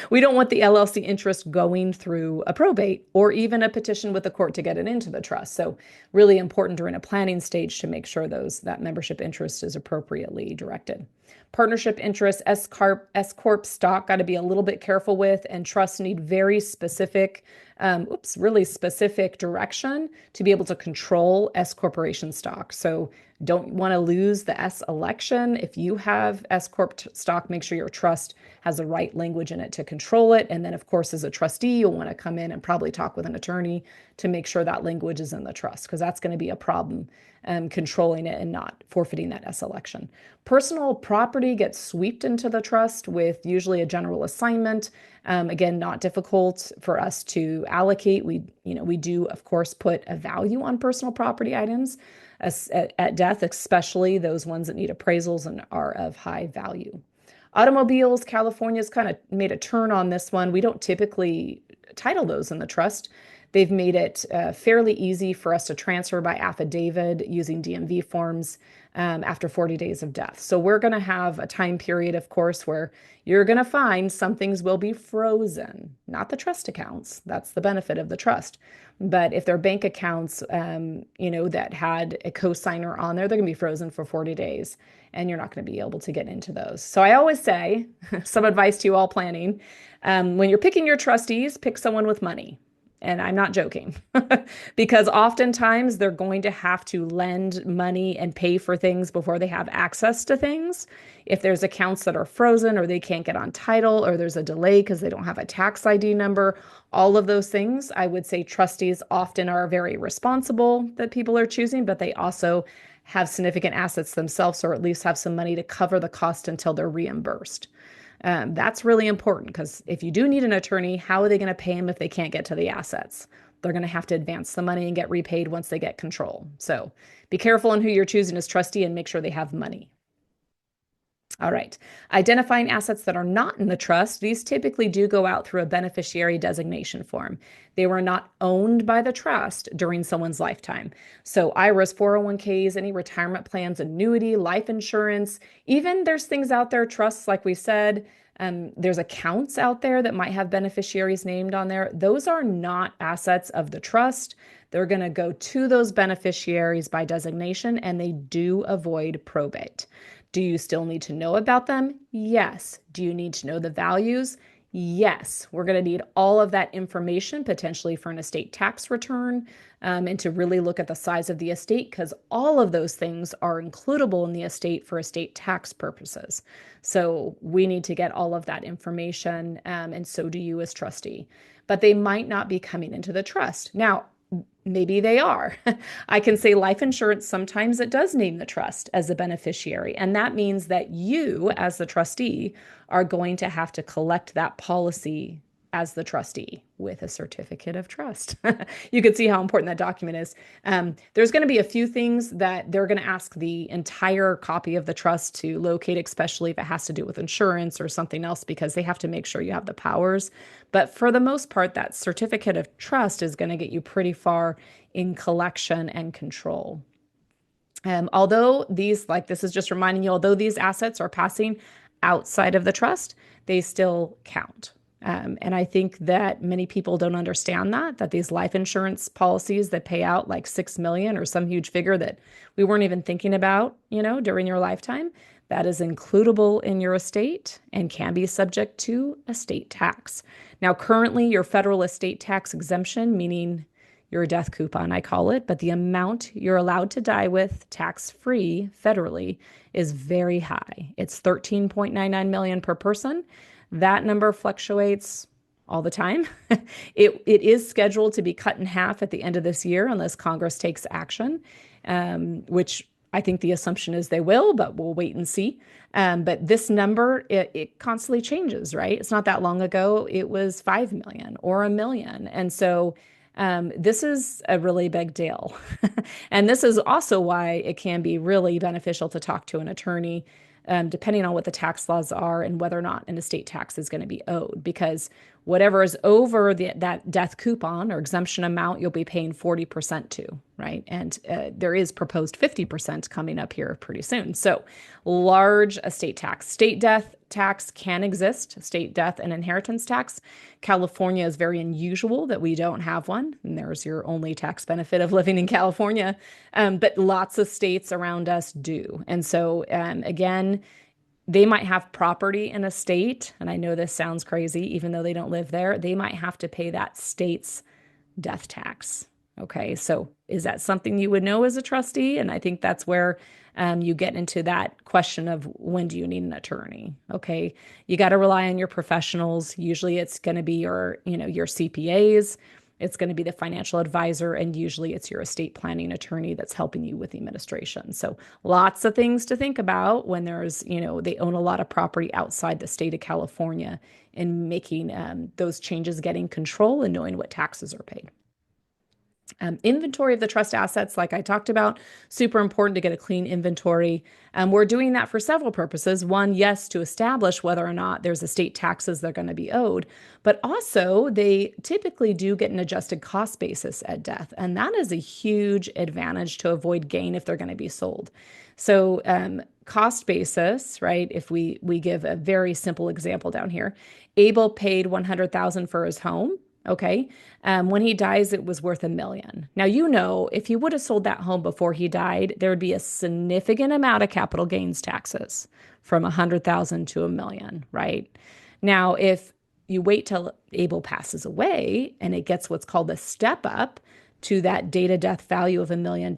We don't want the LLC interest going through a probate or even a petition with the court to get it into the trust. So really important during a planning stage to make sure that membership interest is appropriately directed. Partnership interest, S corp stock, got to be a little bit careful with, and trusts need very specific, really specific direction to be able to control S corporation stock. So don't want to lose the S election. If you have S corp stock, make sure your trust has the right language in it to control it. And then, of course, as a trustee, you'll want to come in and probably talk with an attorney to make sure that language is in the trust, because that's going to be a problem, controlling it and not forfeiting that S election. Personal property gets swept into the trust with usually a general assignment. Again, not difficult for us to allocate. We do, of course, put a value on personal property items at death, especially those ones that need appraisals and are of high value. Automobiles, California's kind of made a turn on this one. We don't typically title those in the trust. They've made it fairly easy for us to transfer by affidavit using DMV forms after 40 days of death. So we're going to have a time period, of course, where you're going to find some things will be frozen, not the trust accounts. That's the benefit of the trust. But if they're bank accounts, that had a co-signer on there, they're going to be frozen for 40 days, and you're not going to be able to get into those. So I always say, some advice to you all planning, when you're picking your trustees, pick someone with money. And I'm not joking, because oftentimes they're going to have to lend money and pay for things before they have access to things. If there's accounts that are frozen or they can't get on title or there's a delay because they don't have a tax ID number, all of those things, I would say trustees often are very responsible that people are choosing, but they also have significant assets themselves, or at least have some money to cover the cost until they're reimbursed. That's really important, because if you do need an attorney, how are they going to pay them if they can't get to the assets? They're going to have to advance the money and get repaid once they get control. So be careful on who you're choosing as trustee and make sure they have money. All right. Identifying assets that are not in the trust. These typically do go out through a beneficiary designation form. They were not owned by the trust during someone's lifetime. So IRAs, 401ks, any retirement plans, annuity, life insurance, even there's things out there, trusts, like we said, there's accounts out there that might have beneficiaries named on there. Those are not assets of the trust. They're going to go to those beneficiaries by designation, and they do avoid probate. Do you still need to know about them? Yes. Do you need to know the values? Yes. We're going to need all of that information potentially for an estate tax return, and to really look at the size of the estate, because all of those things are includable in the estate for estate tax purposes. So we need to get all of that information, and so do you as trustee. But they might not be coming into the trust. Now, maybe they are. I can say life insurance, sometimes it does name the trust as a beneficiary. And that means that you, as the trustee, are going to have to collect that policy as the trustee with a certificate of trust. You can see how important that document is. There's going to be a few things that they're going to ask the entire copy of the trust to locate, especially if it has to do with insurance or something else, because they have to make sure you have the powers. But for the most part, that certificate of trust is going to get you pretty far in collection and control. Although these, like this is just reminding you, although these assets are passing outside of the trust, they still count. And I think that many people don't understand that these life insurance policies that pay out like 6 million or some huge figure that we weren't even thinking about, during your lifetime, that is includable in your estate and can be subject to estate tax. Now, currently your federal estate tax exemption, meaning your death coupon, I call it, but the amount you're allowed to die with tax-free federally is very high. It's 13.99 million per person. That number fluctuates all the time. It is scheduled to be cut in half at the end of this year unless Congress takes action, which I think the assumption is they will, but we'll wait and see. But this number, it constantly changes, right? It's not that long ago, it was 5 million or 1 million. And so This is a really big deal. And this is also why it can be really beneficial to talk to an attorney, depending on what the tax laws are and whether or not an estate tax is going to be owed. Because whatever is over that death coupon or exemption amount, you'll be paying 40% to, right? And there is proposed 50% coming up here pretty soon. So large estate tax. State death tax can exist, state death and inheritance tax. California is very unusual that we don't have one, and there's your only tax benefit of living in California. But lots of states around us do. And so, again, they might have property in a state, and I know this sounds crazy, even though they don't live there, they might have to pay that state's death tax. Okay, so is that something you would know as a trustee? And I think that's where you get into that question of when do you need an attorney? Okay, you got to rely on your professionals. Usually it's going to be your CPAs. It's going to be the financial advisor, and usually it's your estate planning attorney that's helping you with the administration. So lots of things to think about when they own a lot of property outside the state of California, and making those changes, getting control and knowing what taxes are paid. Inventory of the trust assets, like I talked about, super important to get a clean inventory. We're doing that for several purposes. One, yes, to establish whether or not there's estate taxes that are going to be owed, but also they typically do get an adjusted cost basis at death. And that is a huge advantage to avoid gain if they're going to be sold. So cost basis, right? If we give a very simple example down here, Abel paid $100,000 for his home. Okay. When he dies, it was worth $1 million. Now, if he would have sold that home before he died, there would be a significant amount of capital gains taxes from $100,000 to $1 million, right? Now, if you wait till Abel passes away and it gets what's called a step up to that date of death value of $1 million,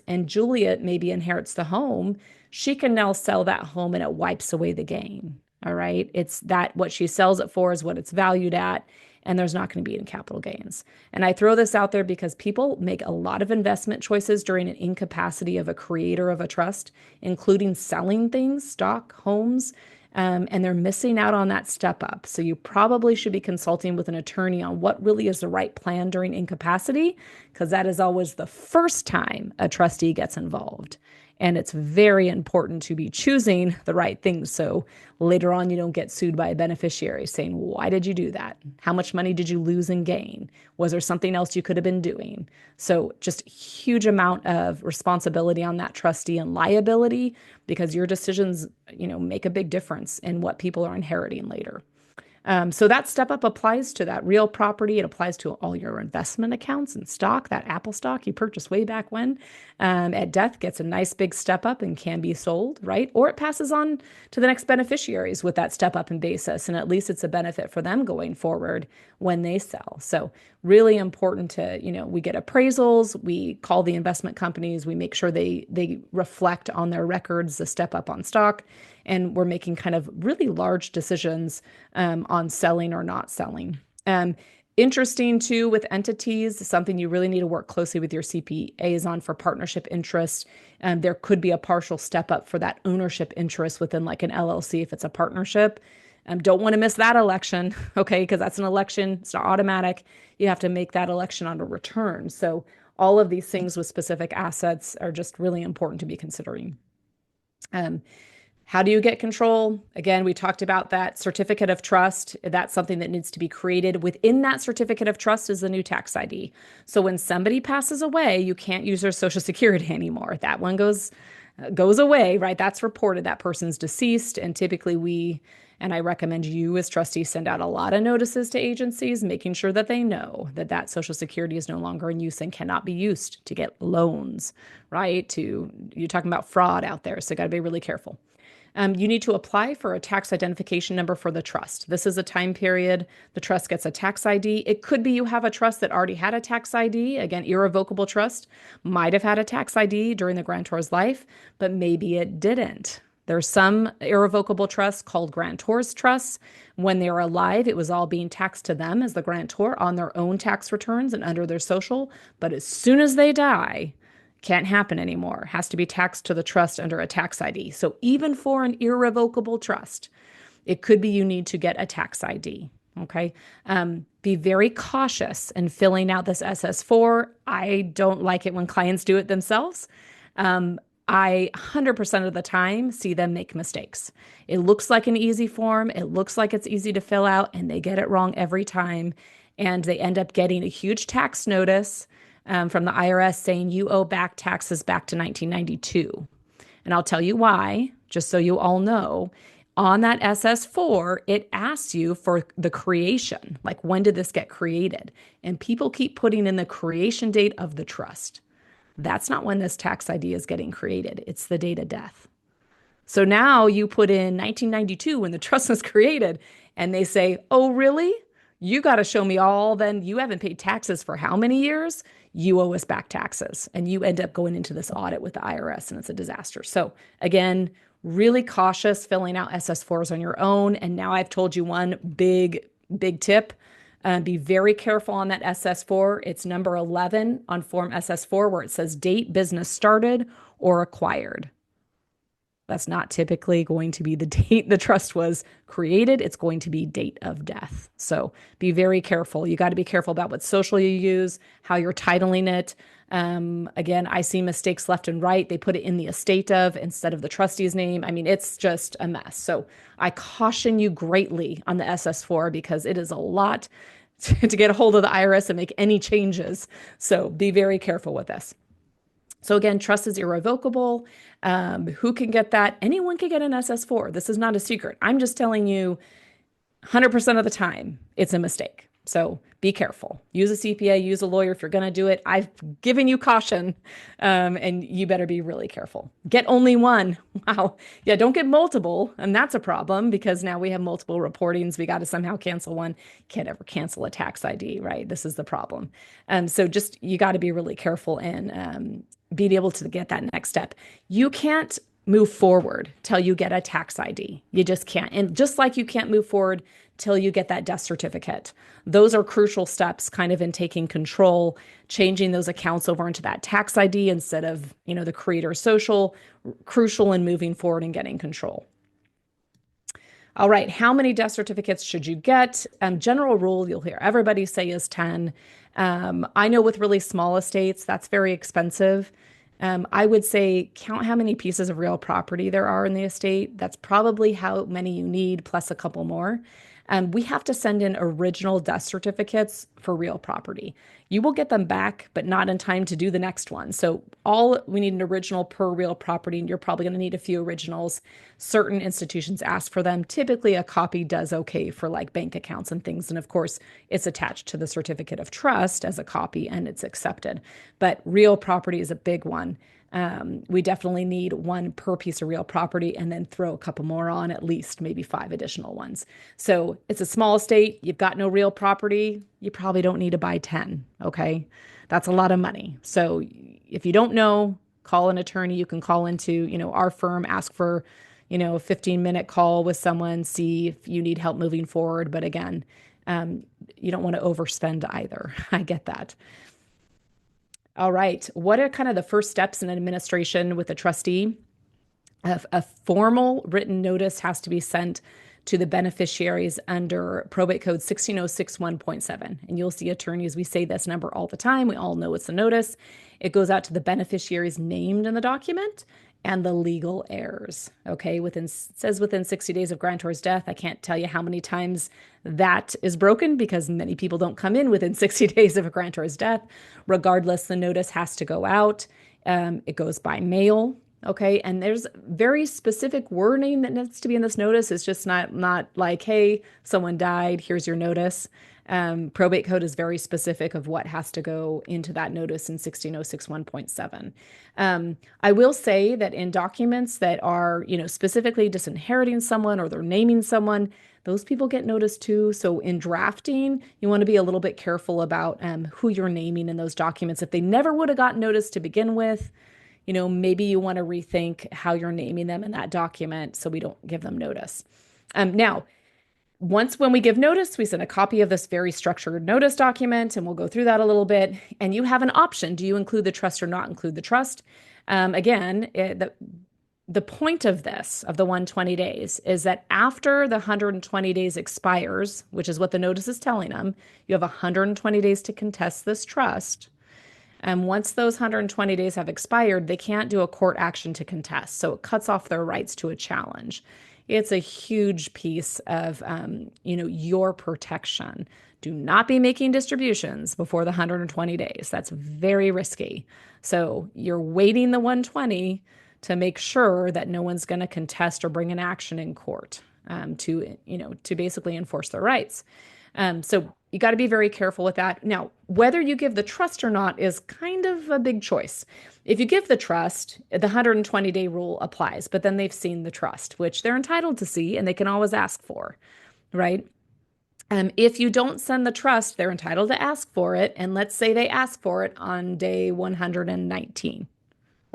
and Julia maybe inherits the home, she can now sell that home and it wipes away the gain. All right. It's that what she sells it for is what it's valued at, and there's not going to be any capital gains. And I throw this out there because people make a lot of investment choices during an incapacity of a creator of a trust, including selling things, stock, homes, and they're missing out on that step up. So you probably should be consulting with an attorney on what really is the right plan during incapacity, because that is always the first time a trustee gets involved. And it's very important to be choosing the right things, so later on you don't get sued by a beneficiary saying, why did you do that? How much money did you lose and gain? Was there something else you could have been doing? So just huge amount of responsibility on that trustee and liability, because your decisions, make a big difference in what people are inheriting later. So that step up applies to that real property. It applies to all your investment accounts and stock. That Apple stock you purchased way back when at death gets a nice big step up and can be sold, right? Or it passes on to the next beneficiaries with that step up in basis. And at least it's a benefit for them going forward when they sell. So really important to, we get appraisals, we call the investment companies, we make sure they reflect on their records the step up on stock, and we're making kind of really large decisions on selling or not selling. Interesting too with entities, something you really need to work closely with your CPAs on for partnership interest. There could be a partial step up for that ownership interest within like an LLC if it's a partnership. Don't want to miss that election, okay, because that's an election. It's not automatic. You have to make that election on a return. So all of these things with specific assets are just really important to be considering. How do you get control? Again, we talked about that certificate of trust. That's something that needs to be created. Within that certificate of trust is the new tax ID. So when somebody passes away, you can't use their Social Security anymore. That one goes away, right? That's reported. That person's deceased. And typically and I recommend you as trustees send out a lot of notices to agencies, making sure that they know that Social Security is no longer in use and cannot be used to get loans, right? You're talking about fraud out there. So got to be really careful. You need to apply for a tax identification number for the trust. This is a time period the trust gets a tax ID. It could be you have a trust that already had a tax ID. Again, irrevocable trust might have had a tax ID during the grantor's life, but maybe it didn't. There's some irrevocable trusts called Grantor's trusts. When they were alive, it was all being taxed to them as the grantor on their own tax returns and under their social. But as soon as they die, can't happen anymore. Has to be taxed to the trust under a tax ID. So even for an irrevocable trust, it could be you need to get a tax ID. Okay. Be very cautious in filling out this SS4. I don't like it when clients do it themselves. Um, I 100% of the time see them make mistakes. It looks like an easy form. It looks like it's easy to fill out, and they get it wrong every time. And they end up getting a huge tax notice from the IRS saying you owe back taxes back to 1992. And I'll tell you why, just so you all know. On that SS4, it asks you for the creation, like when did this get created? And people keep putting in the creation date of the trust. That's not when this tax ID is getting created. It's the date of death. So now you put in 1992 when the trust was created, and they say, oh, really? You got to show me all, then you haven't paid taxes for how many years? You owe us back taxes. And you end up going into this audit with the IRS, and it's a disaster. So again, really cautious filling out SS4s on your own. And now I've told you one big tip. Be very careful on that SS4. It's number 11 on Form SS4 where it says date business started or acquired. That's not typically going to be the date the trust was created. It's going to be date of death. So be very careful. You got to be careful about what social you use, how you're titling it. Again, I see mistakes left and right. They put it in the estate of instead of the trustee's name. I mean, it's just a mess. So I caution you greatly on the SS4 because it is a lot to get a hold of the IRS and make any changes. So be very careful with this. So again, trust is irrevocable. Who can get that? Anyone can get an SS4. This is not a secret. I'm just telling you 100% of the time, it's a mistake. So be careful. Use a CPA, use a lawyer if you're going to do it. I've given you caution, and you better be really careful. Get only one. Wow. Yeah, don't get multiple. And that's a problem because now we have multiple reportings. We got to somehow cancel one. Can't ever cancel a tax ID, right? This is the problem. So just, you got to be really careful and being able to get that next step. You can't move forward till you get a tax ID. You just can't. And just like you can't move forward till you get that death certificate. Those are crucial steps kind of in taking control, changing those accounts over into that tax ID instead of, the creator social, crucial in moving forward and getting control. All right, how many death certificates should you get? General rule you'll hear everybody say is 10. I know with really small estates, that's very expensive. I would say count how many pieces of real property there are in the estate. That's probably how many you need, plus a couple more. We have to send in original death certificates for real property. You will get them back, but not in time to do the next one. So we need an original per real property, and you're probably going to need a few originals. Certain institutions ask for them. Typically, a copy does okay for like bank accounts and things. And of course, it's attached to the certificate of trust as a copy and it's accepted. But real property is a big one. We definitely need one per piece of real property and then throw a couple more on, at least maybe 5 additional ones. So it's a small estate. You've got no real property. You probably don't need to buy 10. Okay. That's a lot of money. So if you don't know, call an attorney. You can call into, our firm, ask for, a 15-minute call with someone, see if you need help moving forward. But again, you don't want to overspend either. I get that. All right. What are kind of the first steps in administration with a trustee? A formal written notice has to be sent to the beneficiaries under Probate Code 16061.7. And you'll see attorneys, we say this number all the time. We all know it's a notice. It goes out to the beneficiaries named in the document and the legal heirs. Okay, it says within 60 days of grantor's death. I can't tell you how many times that is broken because many people don't come in within 60 days of a grantor's death. Regardless, the notice has to go out. It goes by mail. Okay, and there's very specific wording that needs to be in this notice. It's just not like, hey, someone died, here's your notice. Probate code is very specific of what has to go into that notice in 16061.7. I will say that in documents that are, specifically disinheriting someone or they're naming someone, those people get notice too. So in drafting, you want to be a little bit careful about who you're naming in those documents. If they never would have gotten notice to begin with, maybe you want to rethink how you're naming them in that document so we don't give them notice. Now, when we give notice, we send a copy of this very structured notice document, and we'll go through that a little bit. And you have an option. Do you include the trust or not include the trust? Again, the point of this, of the 120 days, is that after the 120 days expires, which is what the notice is telling them, you have 120 days to contest this trust. And once those 120 days have expired, they can't do a court action to contest. So it cuts off their rights to a challenge. It's a huge piece of, your protection. Do not be making distributions before the 120 days. That's very risky. So you're waiting the 120 to make sure that no one's going to contest or bring an action in court to basically enforce their rights. So you got to be very careful with that. Now, whether you give the trust or not is kind of a big choice. If you give the trust, the 120-day rule applies, but then they've seen the trust, which they're entitled to see and they can always ask for, right? If you don't send the trust, they're entitled to ask for it. And let's say they ask for it on day 119.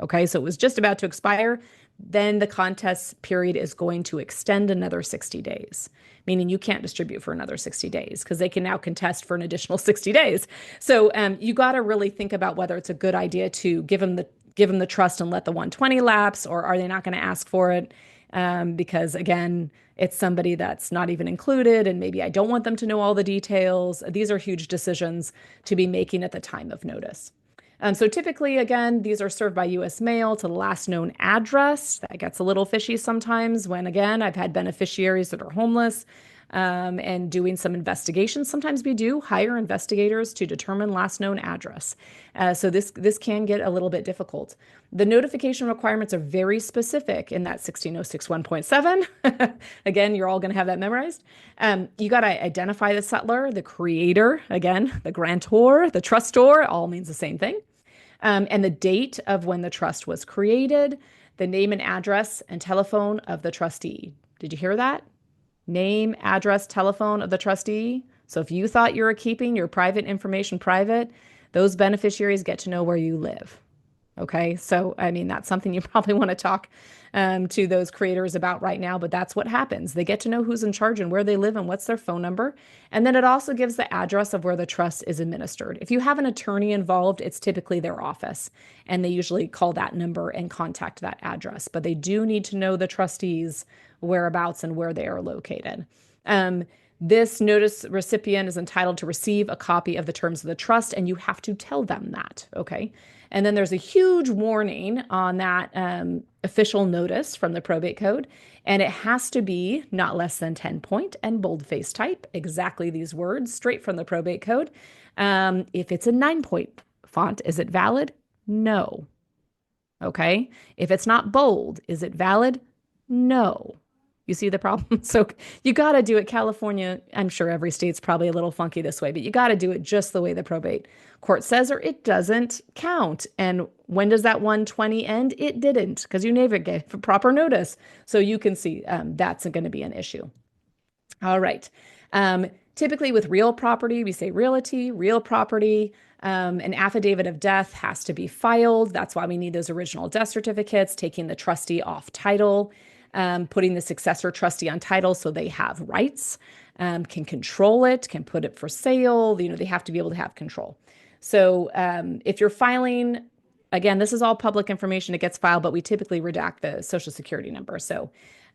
Okay, so it was just about to expire. Then the contest period is going to extend another 60 days, meaning you can't distribute for another 60 days because they can now contest for an additional 60 days. So you got to really think about whether it's a good idea to give them the trust and let the 120 lapse, or are they not going to ask for it? Because again, it's somebody that's not even included, and maybe I don't want them to know all the details. These are huge decisions to be making at the time of notice. So typically, again, these are served by U.S. mail to the last known address. That gets a little fishy sometimes when, again, I've had beneficiaries that are homeless and doing some investigations. Sometimes we do hire investigators to determine last known address. So this can get a little bit difficult. The notification requirements are very specific in that 16061.7. Again, you're all going to have that memorized. You got to identify the settlor, the creator, again, the grantor, the trustor, all means the same thing. And the date of when the trust was created, the name and address and telephone of the trustee. Did you hear that? Name, address, telephone of the trustee. So if you thought you were keeping your private information private, those beneficiaries get to know where you live. Okay, so I mean, that's something you probably want to talk to those creators about right now, but that's what happens. They get to know who's in charge and where they live and what's their phone number. And then it also gives the address of where the trust is administered. If you have an attorney involved, it's typically their office, and they usually call that number and contact that address. But they do need to know the trustees' whereabouts and where they are located. This notice recipient is entitled to receive a copy of the terms of the trust, and you have to tell them that, okay? And then there's a huge warning on that official notice from the probate code, and it has to be not less than 10-point and boldface type, exactly these words, straight from the probate code. If it's a 9-point font, is it valid? No. Okay. If it's not bold, is it valid? No. You see the problem? So you got to do it. California, I'm sure every state's probably a little funky this way, but you got to do it just the way the probate court says, or it doesn't count. And when does that 120 end? It didn't, because you never gave proper notice. So you can see that's going to be an issue. All right. Typically with real property, we say realty, real property. An affidavit of death has to be filed. That's why we need those original death certificates, taking the trustee off title. Putting the successor trustee on title so they have rights, can control it, can put it for sale. They have to be able to have control. So if you're filing, again, this is all public information. It gets filed, but we typically redact the Social Security number. So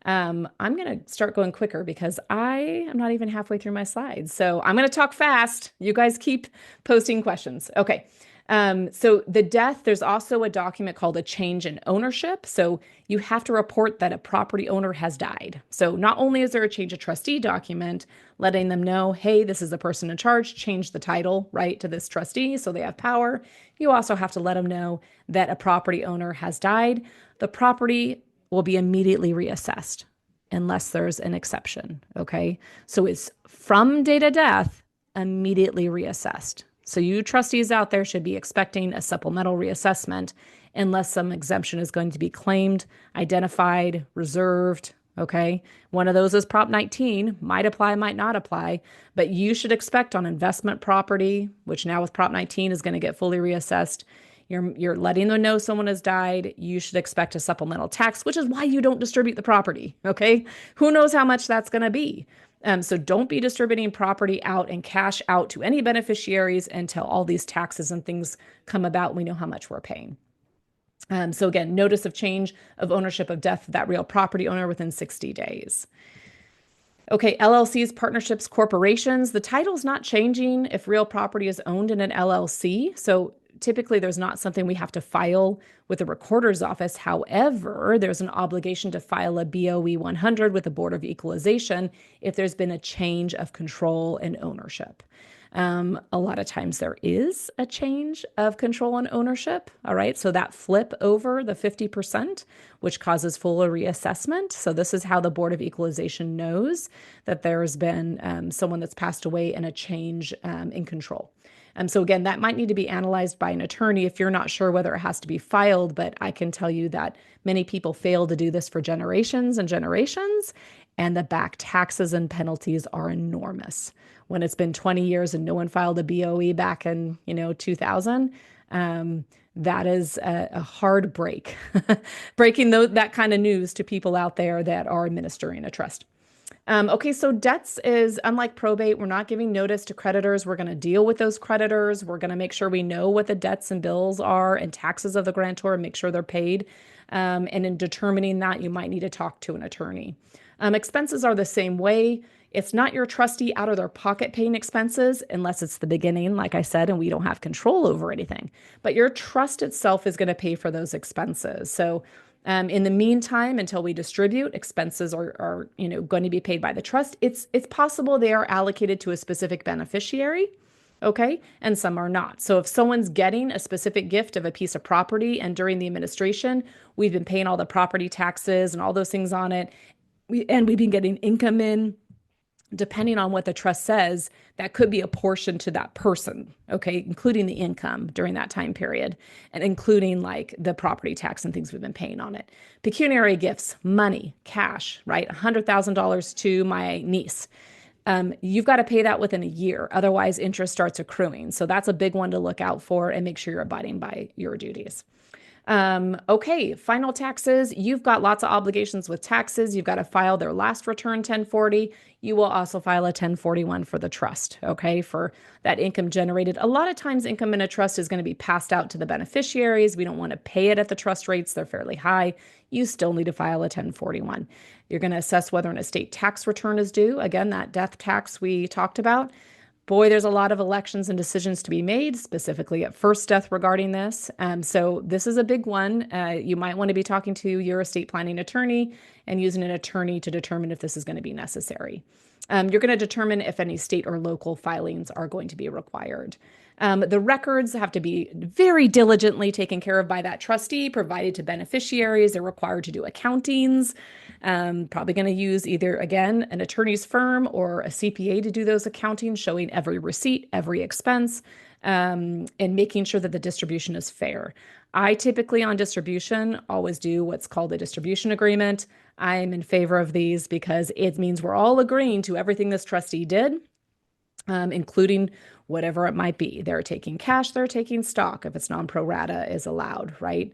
I'm going to start going quicker because I am not even halfway through my slides. So I'm going to talk fast. You guys keep posting questions. Okay. So the death, there's also a document called a change in ownership. So you have to report that a property owner has died. So not only is there a change of trustee document letting them know, hey, this is the person in charge, change the title, right, to this trustee so they have power. You also have to let them know that a property owner has died. The property will be immediately reassessed unless there's an exception, okay? So it's from date of death, immediately reassessed. So you trustees out there should be expecting a supplemental reassessment unless some exemption is going to be claimed, identified, reserved, okay? One of those is Prop 19, might apply, might not apply, but you should expect on investment property, which now with Prop 19 is going to get fully reassessed, you're letting them know someone has died, you should expect a supplemental tax, which is why you don't distribute the property, okay? Who knows how much that's going to be? So don't be distributing property out and cash out to any beneficiaries until all these taxes and things come about. We know how much we're paying. So again, notice of change of ownership of death of that real property owner within 60 days. Okay, LLCs, partnerships, corporations, the title's not changing if real property is owned in an LLC. So typically there's not something we have to file with the recorder's office. However, there's an obligation to file a BOE 100 with the Board of Equalization if there's been a change of control and ownership. A lot of times there is a change of control and ownership. All right. So that flip over the 50%, which causes full reassessment. So this is how the Board of Equalization knows that there has been someone that's passed away and a change in control. So again, that might need to be analyzed by an attorney if you're not sure whether it has to be filed, but I can tell you that many people fail to do this for generations and generations, and the back taxes and penalties are enormous. When it's been 20 years and no one filed a BOE back in, 2000, that is a hard break, breaking that kind of news to people out there that are administering a trust. Okay, so debts is unlike probate. We're not giving notice to creditors. We're going to deal with those creditors. We're going to make sure we know what the debts and bills are and taxes of the grantor and make sure they're paid. And in determining that, you might need to talk to an attorney. Expenses are the same way. It's not your trustee out of their pocket paying expenses unless it's the beginning, like I said, and we don't have control over anything. But your trust itself is going to pay for those expenses. So in the meantime, until we distribute, expenses are going to be paid by the trust. It's possible they are allocated to a specific beneficiary, okay, and some are not. So if someone's getting a specific gift of a piece of property and during the administration, we've been paying all the property taxes and all those things on it, and we've been getting income in, depending on what the trust says, that could be a portion to that person, okay, including the income during that time period and including like the property tax and things we've been paying on it. Pecuniary gifts, money, cash, right? $100,000 to my niece. You've got to pay that within a year. Otherwise, interest starts accruing. So that's a big one to look out for and make sure you're abiding by your duties. Okay, final taxes. You've got lots of obligations with taxes. You've got to file their last return 1040. You will also file a 1041 for the trust, okay, for that income generated. A lot of times income in a trust is going to be passed out to the beneficiaries. We don't want to pay it at the trust rates. They're fairly high. You still need to file a 1041. You're going to assess whether an estate tax return is due. Again, that death tax we talked about. Boy, there's a lot of elections and decisions to be made, specifically at first death regarding this. So this is a big one. You might want to be talking to your estate planning attorney and using an attorney to determine if this is going to be necessary. You're going to determine if any state or local filings are going to be required. The records have to be very diligently taken care of by that trustee, provided to beneficiaries. They're required to do accountings. Probably going to use either, again, an attorney's firm or a CPA to do those accountings, showing every receipt, every expense, and making sure that the distribution is fair. I typically on distribution always do what's called a distribution agreement. I'm in favor of these because it means we're all agreeing to everything this trustee did, including whatever it might be. They're taking cash, they're taking stock, if it's non-pro rata is allowed, right?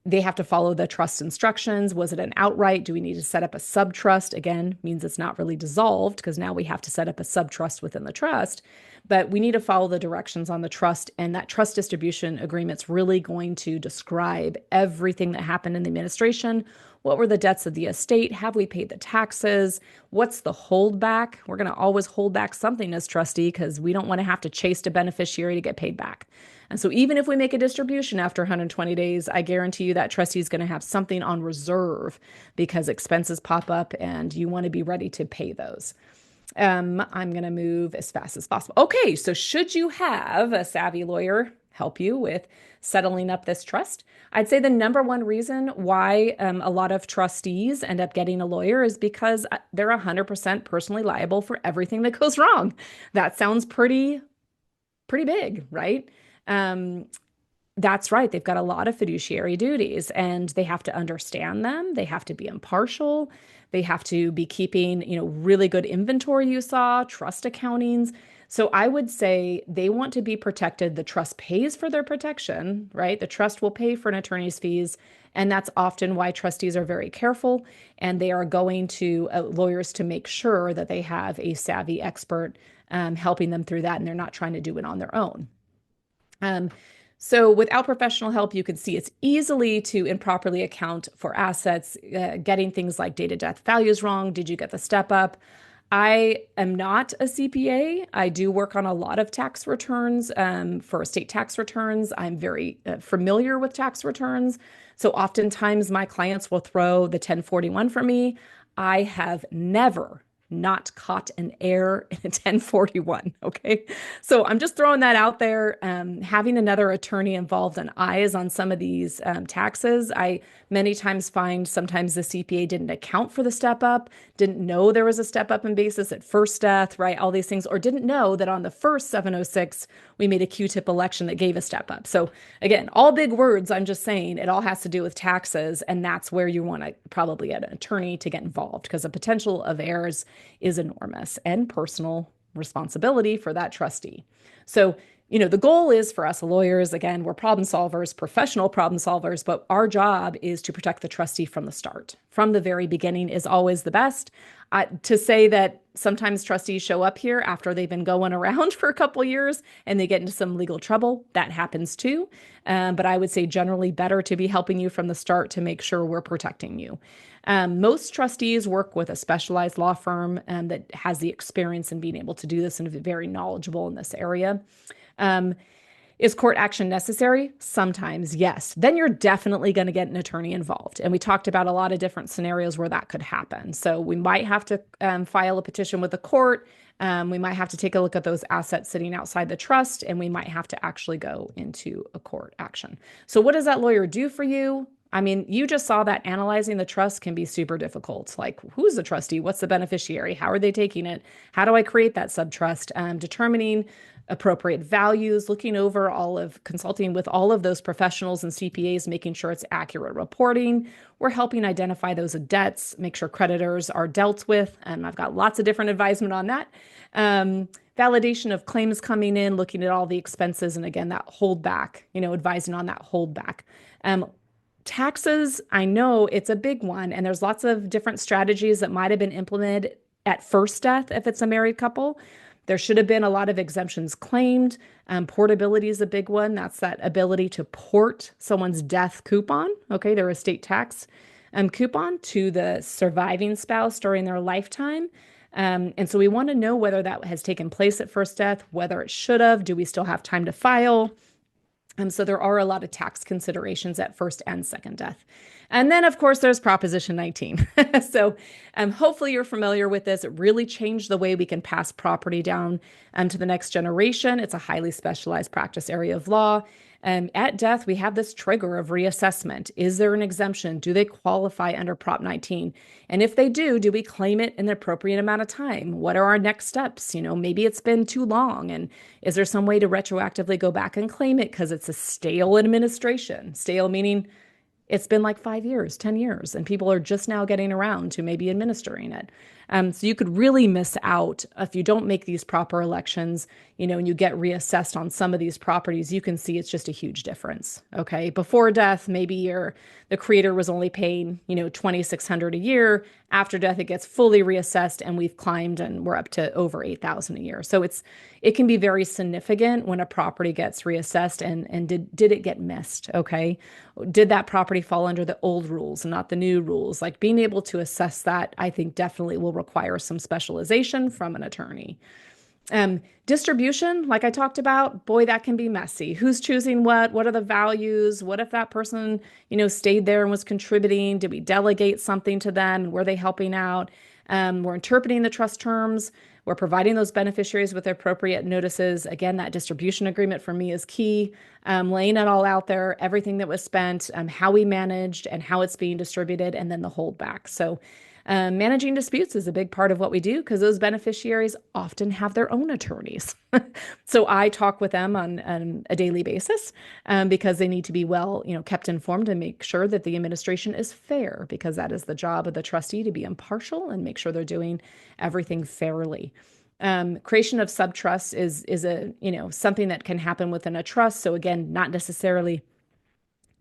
They have to follow the trust instructions. Was it an outright? Do we need to set up a subtrust? Again, means it's not really dissolved because now we have to set up a subtrust within the trust. But we need to follow the directions on the trust, and that trust distribution agreement's really going to describe everything that happened in the administration. What were the debts of the estate? Have we paid the taxes? What's the holdback? We're going to always hold back something as trustee because we don't want to have to chase a beneficiary to get paid back. And so even if we make a distribution after 120 days, I guarantee you that trustee is going to have something on reserve because expenses pop up and you want to be ready to pay those. I'm going to move as fast as possible. Okay, so should you have a savvy lawyer help you with settling up this trust? I'd say the number one reason why a lot of trustees end up getting a lawyer is because they're 100% personally liable for everything that goes wrong. That sounds pretty big, right? That's right. They've got a lot of fiduciary duties and they have to understand them. They have to be impartial. They have to be keeping, really good inventory you saw, trust accountings. So I would say they want to be protected. The trust pays for their protection, right? The trust will pay for an attorney's fees. And that's often why trustees are very careful and they are going to lawyers to make sure that they have a savvy expert helping them through that and they're not trying to do it on their own. So without professional help, you can see it's easily to improperly account for assets, getting things like date of death values wrong. Did you get the step up? I am not a CPA. I do work on a lot of tax returns for estate tax returns. I'm very familiar with tax returns. So oftentimes my clients will throw the 1041 for me. I have never not caught an error in a 1041. Okay. So I'm just throwing that out there. Having another attorney involved and eyes on some of these taxes, I many times find sometimes the CPA didn't account for the step up, didn't know there was a step up in basis at first death, right? All these things, or didn't know that on the first 706, we made a Q-tip election that gave a step up. So again, all big words, I'm just saying it all has to do with taxes. And that's where you want to probably get an attorney to get involved because the potential of errors is enormous and personal responsibility for that trustee. So, the goal is for us lawyers, again, we're problem solvers, professional problem solvers, but our job is to protect the trustee from the start. From the very beginning is always the best. To say that sometimes trustees show up here after they've been going around for a couple of years and they get into some legal trouble, that happens too. But I would say generally better to be helping you from the start to make sure we're protecting you. Most trustees work with a specialized law firm that has the experience in being able to do this and is very knowledgeable in this area. Is court action necessary? Sometimes, yes. Then you're definitely going to get an attorney involved. And we talked about a lot of different scenarios where that could happen. So we might have to file a petition with the court. We might have to take a look at those assets sitting outside the trust, and we might have to actually go into a court action. So what does that lawyer do for you? I mean, you just saw that analyzing the trust can be super difficult. Like, who's the trustee? What's the beneficiary? How are they taking it? How do I create that subtrust? Determining appropriate values, looking over consulting with all of those professionals and CPAs, making sure it's accurate reporting. We're helping identify those debts, make sure creditors are dealt with. And I've got lots of different advisement on that. Validation of claims coming in, looking at all the expenses. And again, that holdback, advising on that holdback. Taxes, I know it's a big one, and there's lots of different strategies that might have been implemented at first death if it's a married couple. There should have been a lot of exemptions claimed. Portability is a big one. That's that ability to port someone's death coupon, okay, their estate tax coupon to the surviving spouse during their lifetime. And so we want to know whether that has taken place at first death, whether it should have. Do we still have time to file? So there are a lot of tax considerations at first and second death. And then, of course, there's Proposition 19. So hopefully you're familiar with this. It really changed the way we can pass property down to the next generation. It's a highly specialized practice area of law. At death, we have this trigger of reassessment. Is there an exemption? Do they qualify under Prop 19? And if they do we claim it in the appropriate amount of time? What are our next steps? Maybe it's been too long. And is there some way to retroactively go back and claim it because it's a stale administration? Stale meaning it's been like 5 years, 10 years, and people are just now getting around to maybe administering it. So you could really miss out if you don't make these proper elections, and you get reassessed on some of these properties. You can see it's just a huge difference. Okay. Before death, maybe the creator was only paying, $2,600 a year. After death, it gets fully reassessed and we've climbed and we're up to over $8,000 a year. So it can be very significant when a property gets reassessed and did it get missed? Okay. Did that property fall under the old rules and not the new rules? Like being able to assess that, I think definitely will require some specialization from an attorney. Distribution, like I talked about, boy, that can be messy. Who's choosing what? What are the values? What if that person, stayed there and was contributing? Did we delegate something to them? Were they helping out? We're interpreting the trust terms. We're providing those beneficiaries with appropriate notices. Again, that distribution agreement for me is key. Laying it all out there, everything that was spent, how we managed and how it's being distributed, and then the holdback. So managing disputes is a big part of what we do because those beneficiaries often have their own attorneys. So I talk with them on a daily basis because they need to be well, kept informed and make sure that the administration is fair, because that is the job of the trustee, to be impartial and make sure they're doing everything fairly. Creation of subtrusts is a something that can happen within a trust. So again, not necessarily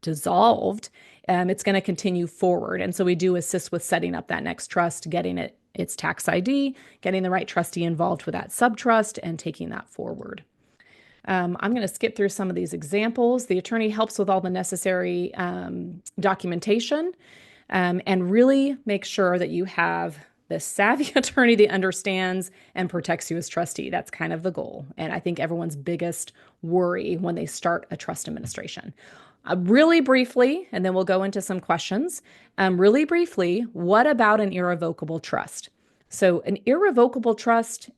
dissolved. It's going to continue forward. And so we do assist with setting up that next trust, getting its tax ID, getting the right trustee involved with that subtrust, and taking that forward. I'm going to skip through some of these examples. The attorney helps with all the necessary documentation and really make sure that you have the savvy attorney that understands and protects you as trustee. That's kind of the goal. And I think everyone's biggest worry when they start a trust administration. Really briefly, and then we'll go into some questions. Really briefly, what about an irrevocable trust? So an irrevocable trust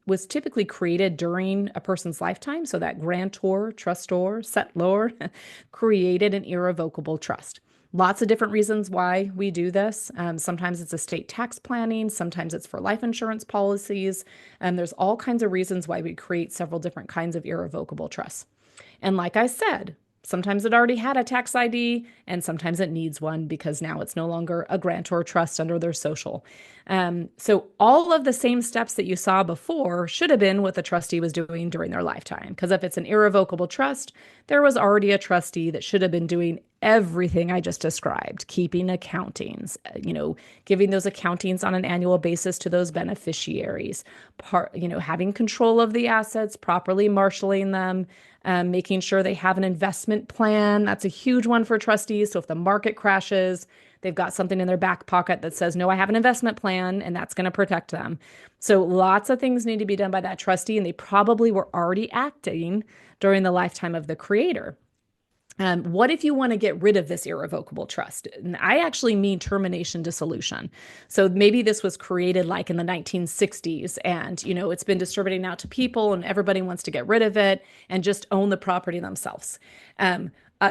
was typically created during a person's lifetime. So that grantor, trustor, settlor created an irrevocable trust. Lots of different reasons why we do this. Sometimes it's estate tax planning. Sometimes it's for life insurance policies. There's all kinds of reasons why we create several different kinds of irrevocable trusts. And like I said, sometimes it already had a tax ID and sometimes it needs one because now it's no longer a grantor trust under their social. So all of the same steps that you saw before should have been what the trustee was doing during their lifetime. Because if it's an irrevocable trust, there was already a trustee that should have been doing everything I just described, keeping accountings, giving those accountings on an annual basis to those beneficiaries, having control of the assets, properly marshaling them, making sure they have an investment plan. That's a huge one for trustees. So if the market crashes, they've got something in their back pocket that says, no, I have an investment plan, and that's going to protect them. So lots of things need to be done by that trustee, and they probably were already acting during the lifetime of the creator. What if you want to get rid of this irrevocable trust? And I actually mean termination dissolution. So maybe this was created like in the 1960s and, it's been distributing out to people and everybody wants to get rid of it and just own the property themselves.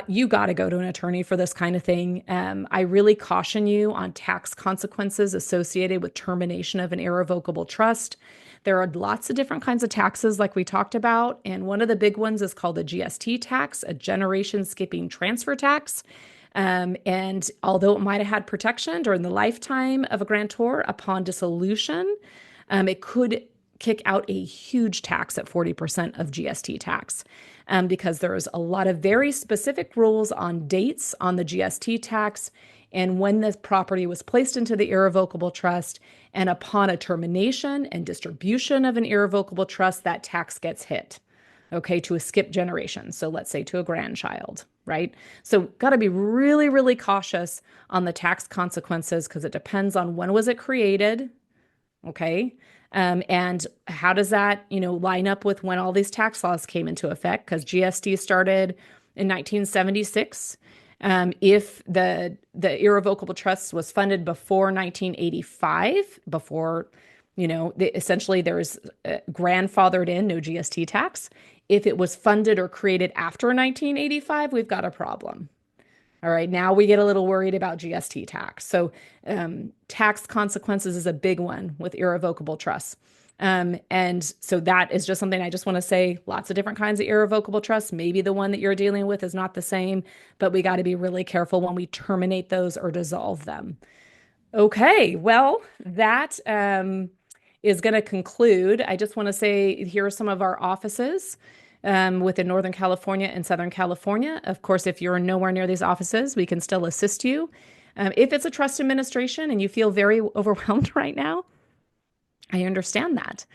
You got to go to an attorney for this kind of thing. I really caution you on tax consequences associated with termination of an irrevocable trust. There are lots of different kinds of taxes like we talked about. And one of the big ones is called a GST tax, a generation skipping transfer tax. And although it might have had protection during the lifetime of a grantor, upon dissolution, it could kick out a huge tax at 40% of GST tax because there's a lot of very specific rules on dates on the GST tax and when the property was placed into the irrevocable trust. And upon a termination and distribution of an irrevocable trust, that tax gets hit, to a skip generation. So let's say to a grandchild, right? So got to be really, really cautious on the tax consequences because it depends on when was it created, and how does that, line up with when all these tax laws came into effect? Because GST started in 1976. If the irrevocable trust was funded before 1985, essentially there's grandfathered in, no GST tax. If it was funded or created after 1985, we've got a problem. All right, now we get a little worried about GST tax. So tax consequences is a big one with irrevocable trusts. And so that is just something I just want to say, lots of different kinds of irrevocable trusts. Maybe the one that you're dealing with is not the same, but we got to be really careful when we terminate those or dissolve them. Okay, well, that is going to conclude. I just want to say here are some of our offices within Northern California and Southern California. Of course, if you're nowhere near these offices, we can still assist you. If it's a trust administration and you feel very overwhelmed right now, I understand that.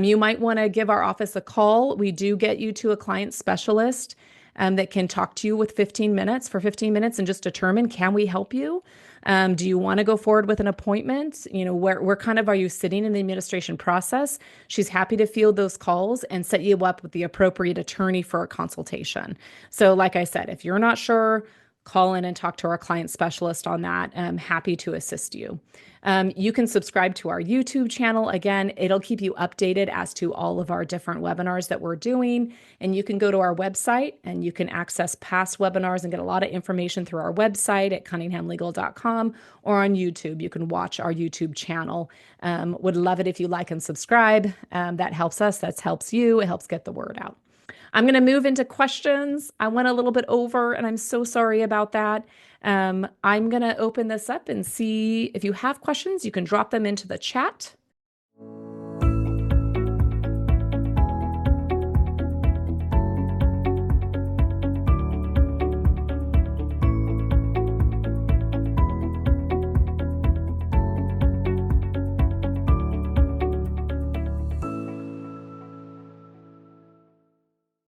You might want to give our office a call. We do get you to a client specialist that can talk to you with 15 minutes and just determine, can we help you? Do you want to go forward with an appointment? Where kind of are you sitting in the administration process? She's happy to field those calls and set you up with the appropriate attorney for a consultation. So like I said, if you're not sure, call in and talk to our client specialist on that. I'm happy to assist you. You can subscribe to our YouTube channel. Again, it'll keep you updated as to all of our different webinars that we're doing. And you can go to our website and you can access past webinars and get a lot of information through our website at CunninghamLegal.com or on YouTube. You can watch our YouTube channel. Would love it if you like and subscribe. That helps us. That helps you. It helps get the word out. I'm going to move into questions. I went a little bit over, and I'm so sorry about that. I'm going to open this up and see if you have questions. You can drop them into the chat.